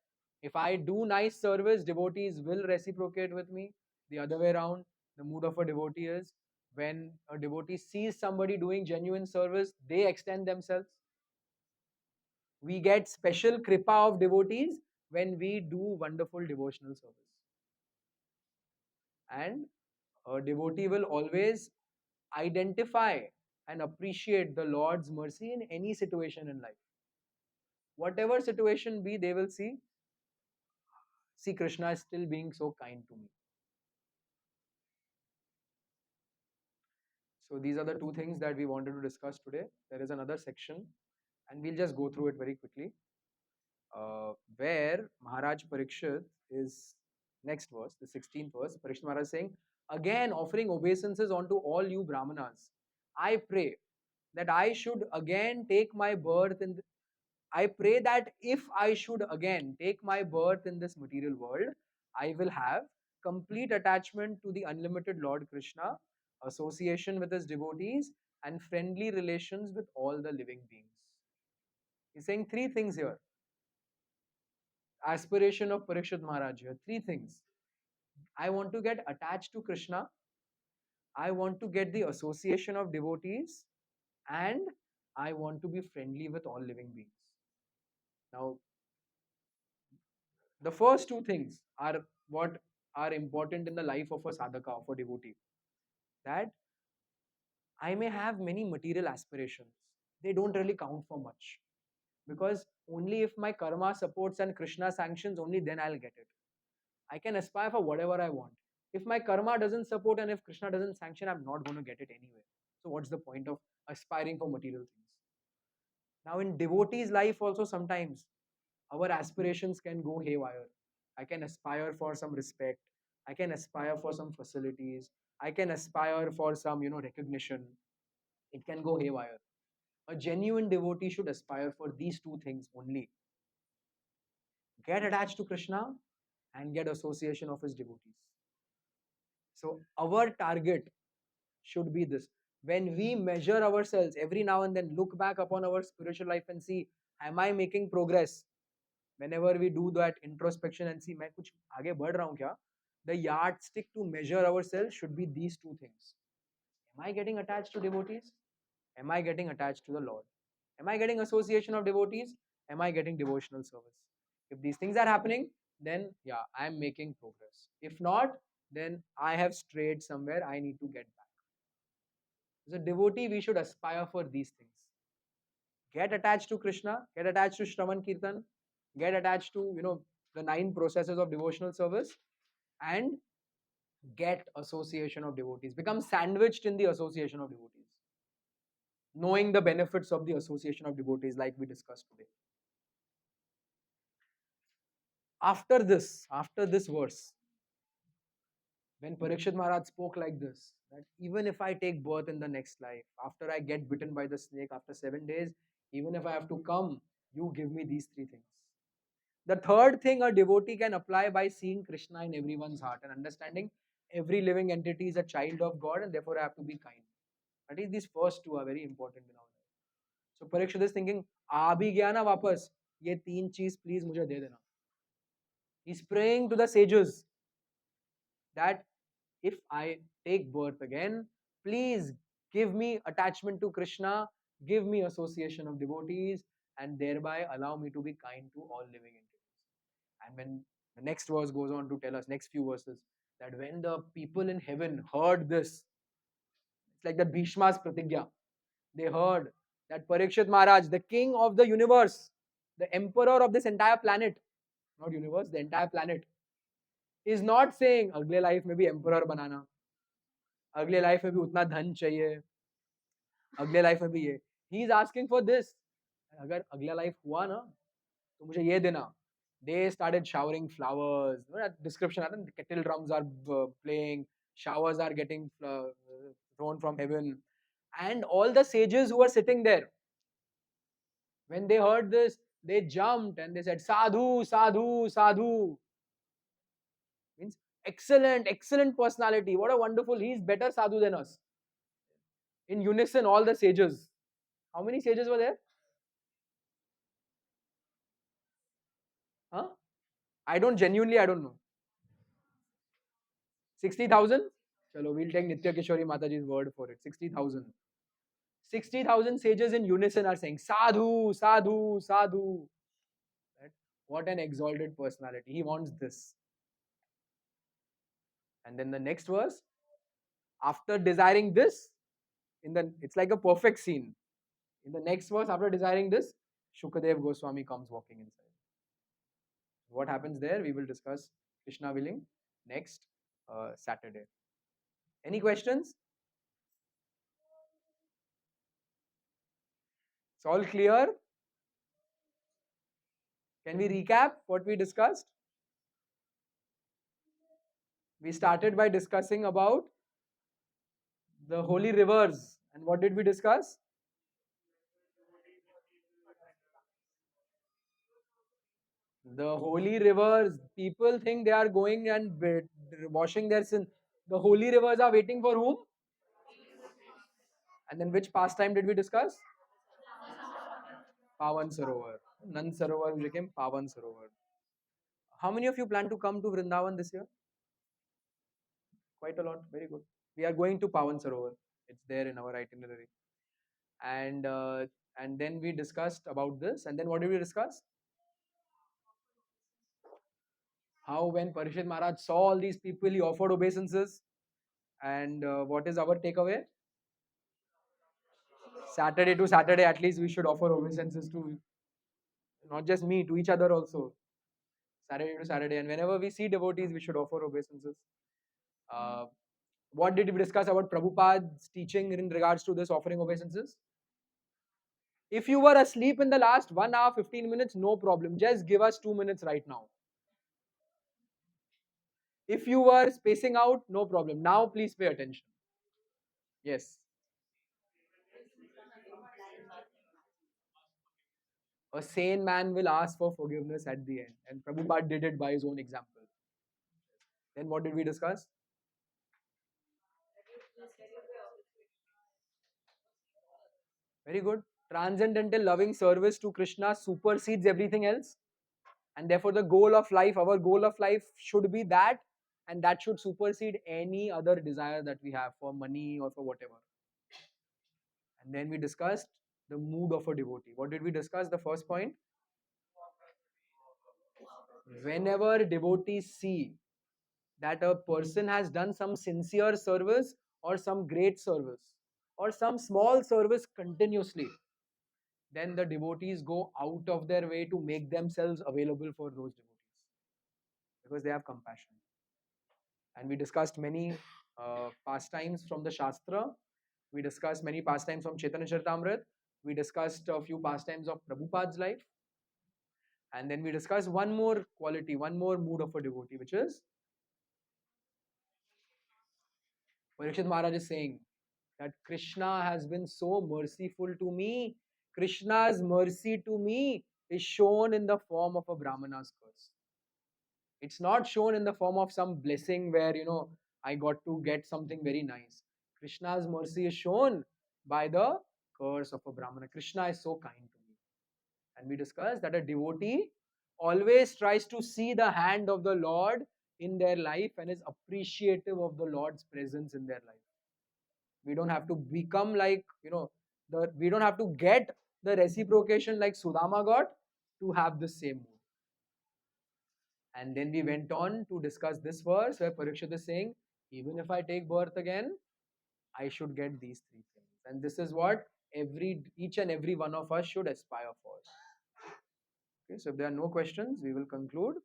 if I do nice service, devotees will reciprocate with me. The other way around, the mood of a devotee is when a devotee sees somebody doing genuine service, they extend themselves. We get special kripa of devotees when we do wonderful devotional service. And a devotee will always identify and appreciate the Lord's mercy in any situation in life. Whatever situation be, they will see Krishna is still being so kind to me. So these are the two things that we wanted to discuss today. There is another section, and we'll just go through it very quickly, where Maharaj Parikshit is next verse, the 16th verse. Parikshit Maharaj is saying, again offering obeisances unto all you Brahmanas, I pray that I should again take my birth in. I pray that if I should again take my birth in this material world, I will have complete attachment to the unlimited Lord Krishna, association with his devotees, and friendly relations with all the living beings. He's saying three things here. Aspiration of Parikshit Maharaj here. Three things. I want to get attached to Krishna. I want to get the association of devotees. And I want to be friendly with all living beings. Now, the first two things are what are important in the life of a sadhaka, of a devotee. That I may have many material aspirations. They don't really count for much. Because only if my karma supports and Krishna sanctions, only then I'll get it. I can aspire for whatever I want. If my karma doesn't support and if Krishna doesn't sanction, I'm not going to get it anyway. So, what's the point of aspiring for material things? Now, in devotees' life, also sometimes our aspirations can go haywire. I can aspire for some respect. I can aspire for some facilities. I can aspire for some, recognition. It can go haywire. A genuine devotee should aspire for these two things only. Get attached to Krishna and get association of his devotees. So our target should be this. When we measure ourselves every now and then, look back upon our spiritual life and see, am I making progress? Whenever we do that introspection and see, मैं कुछ आगे बढ़ रहा हूँ क्या? The yardstick to measure ourselves should be these two things. Am I getting attached to devotees? Am I getting attached to the Lord? Am I getting association of devotees? Am I getting devotional service? If these things are happening, then yeah, I am making progress. If not, then I have strayed somewhere. I need to get back. As a devotee, we should aspire for these things. Get attached to Krishna, get attached to Shravan Kirtan, get attached to, the 9 processes of devotional service, and get association of devotees. Become sandwiched in the association of devotees. Knowing the benefits of the association of devotees, like we discussed today. After this verse, when Parikshit Maharaj spoke like this, that even if I take birth in the next life, after I get bitten by the snake after 7 days, even if I have to come, you give me these three things. The third thing a devotee can apply by seeing Krishna in everyone's heart and understanding every living entity is a child of God and therefore I have to be kind. That is, these first two are very important in our life. So Parikshit is thinking, आ भी गया ना वापस, ये तीन चीज please मुझे दे देना. He's praying to the sages that if I take birth again, please give me attachment to Krishna, give me association of devotees, and thereby allow me to be kind to all living entities. And when the next verse goes on to tell us, next few verses, that when the people in heaven heard this, it's like the Bhishma's Pratigya. They heard that Parikshit Maharaj, the king of the universe, the emperor of this entire planet, not universe, the entire planet, is not saying अगले life में भी emperor बनाना, अगले life में भी उतना धन चाहिए, अगले लाइफ में भी ये. He is asking for this. अगर अगला लाइफ हुआ ना तो मुझे ये देना. They started showering flowers. You know that description आता है, kettle drums are playing, showers are getting thrown from heaven, and all the sages who were sitting there, when they heard this, they jumped and they said, "Sadhu, sadhu, sadhu." Means excellent, excellent personality. What a wonderful! He's better sadhu than us. In unison, all the sages. How many sages were there? Huh? I don't know. 60,000? Chalo, we'll take Nitya Kishori Mataji's word for it. 60,000. 60,000 sages in unison are saying, Sadhu, Sadhu, Sadhu. Right? What an exalted personality. He wants this. And then the next verse, after desiring this, it's like a perfect scene. In the next verse, after desiring this, Shukadev Goswami comes walking inside. What happens there, we will discuss, Krishna willing, next Saturday. Any questions? It's all clear? Can we recap what we discussed? We started by discussing about the holy rivers. And what did we discuss? The holy rivers. People think they are going and washing their sin. The holy rivers are waiting for whom? And then which pastime did we discuss? Pavan Sarovar. Nan Sarovar became Pavan Sarovar. How many of you plan to come to Vrindavan this year? Quite a lot. Very good. We are going to Pavan Sarovar. It's there in our itinerary. And uh, and then we discussed about this. And then what did we discuss? How when Parishit Maharaj saw all these people, he offered obeisances. And what is our takeaway? Saturday to Saturday, at least we should offer obeisances to not just me, to each other also. Saturday to Saturday. And whenever we see devotees, we should offer obeisances. Uh, what did we discuss about Prabhupada's teaching in regards to this offering obeisances? If you were asleep in the last 1 hour, 15 minutes, no problem. Just give us 2 minutes right now. If you were spacing out, no problem. Now, please pay attention. Yes. A sane man will ask for forgiveness at the end. And Prabhupada did it by his own example. Then what did we discuss? Very good. Transcendental loving service to Krishna supersedes everything else. And therefore, the goal of life, our goal of life should be that. And that should supersede any other desire that we have for money or for whatever. And then we discussed the mood of a devotee. What did we discuss? The first point? Whenever devotees see that a person has done some sincere service or some great service or some small service continuously, then the devotees go out of their way to make themselves available for those devotees because they have compassion. And we discussed many pastimes from the Shastra. We discussed many pastimes from Chaitanya Charitamrita. We discussed a few pastimes of Prabhupada's life. And then we discussed one more quality, one more mood of a devotee, which is Parikshit Maharaj is saying that Krishna has been so merciful to me. Krishna's mercy to me is shown in the form of a Brahmana's curse. It's not shown in the form of some blessing where, I got to get something very nice. Krishna's mercy is shown by the curse of a Brahmana. Krishna is so kind to me. And we discussed that a devotee always tries to see the hand of the Lord in their life and is appreciative of the Lord's presence in their life. We don't have to become like, we don't have to get the reciprocation like Sudama got to have the same mood. And then we went on to discuss this verse where Parikshit is saying, even if I take birth again, I should get these three things. And this is what each and every one of us should aspire for. Okay, so if there are no questions, we will conclude.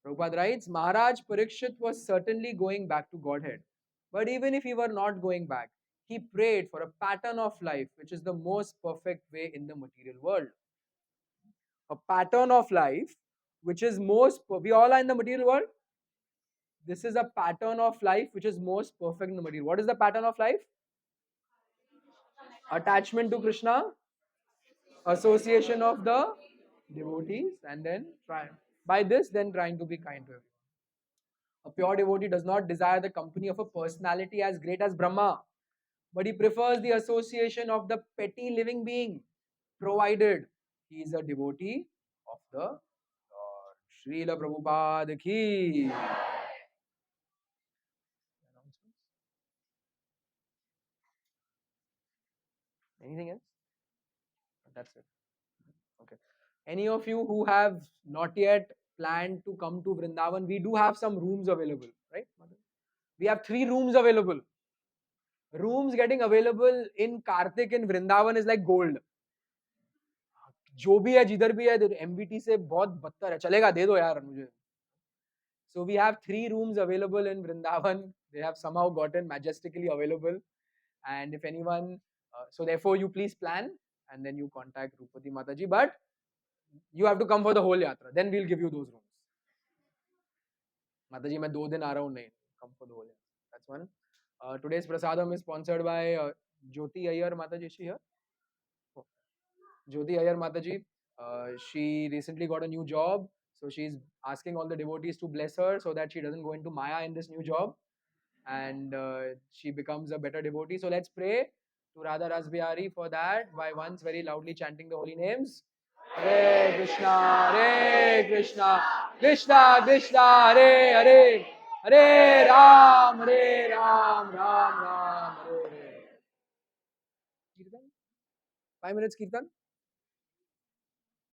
Prabhupada writes, Maharaj Parikshit was certainly going back to Godhead. But even if he were not going back, he prayed for a pattern of life which is the most perfect way in the material world. A pattern of life which is we all are in the material world. This is a pattern of life which is most perfect in the material. What is the pattern of life? Attachment to Krishna, association of the devotees, and then trying to be kind to everyone. A pure devotee does not desire the company of a personality as great as Brahma, but he prefers the association of the petty living being, provided he is a devotee of the Lord. Srila Prabhupada ki. Anything else? That's it. Okay. Any of you who have not yet planned to come to Vrindavan, we do have some rooms available, right? We have 3 rooms available. Rooms getting available in Kartik in Vrindavan is like gold. जो भी है जिधर भी है MBT से बहुत बदतर है चलेगा दे दो यार मुझे. So we have 3 rooms available in Vrindavan. They have somehow gotten majestically available. And if anyone, so therefore you please plan and then you contact Rupati Mataji. But you have to come for the whole yatra. Then we'll give you those rooms. Mataji, मैं 2 दिन आ रहा हूँ नहीं. Come for the whole yatra. That's one. Today's prasadam is sponsored by Jyoti Iyer Mataji. Is she here? Oh. Jyoti Iyer Mataji. She recently got a new job. So she's asking all the devotees to bless her so that she doesn't go into Maya in this new job. And she becomes a better devotee. So let's pray to Radha Rasbihari for that by once very loudly chanting the holy names. Hare Krishna, Hare Krishna, Krishna Krishna, Hare Hare, Hare Ram, Ram Ram, Hare Hare. Kirtan? 5 minutes Kirtan?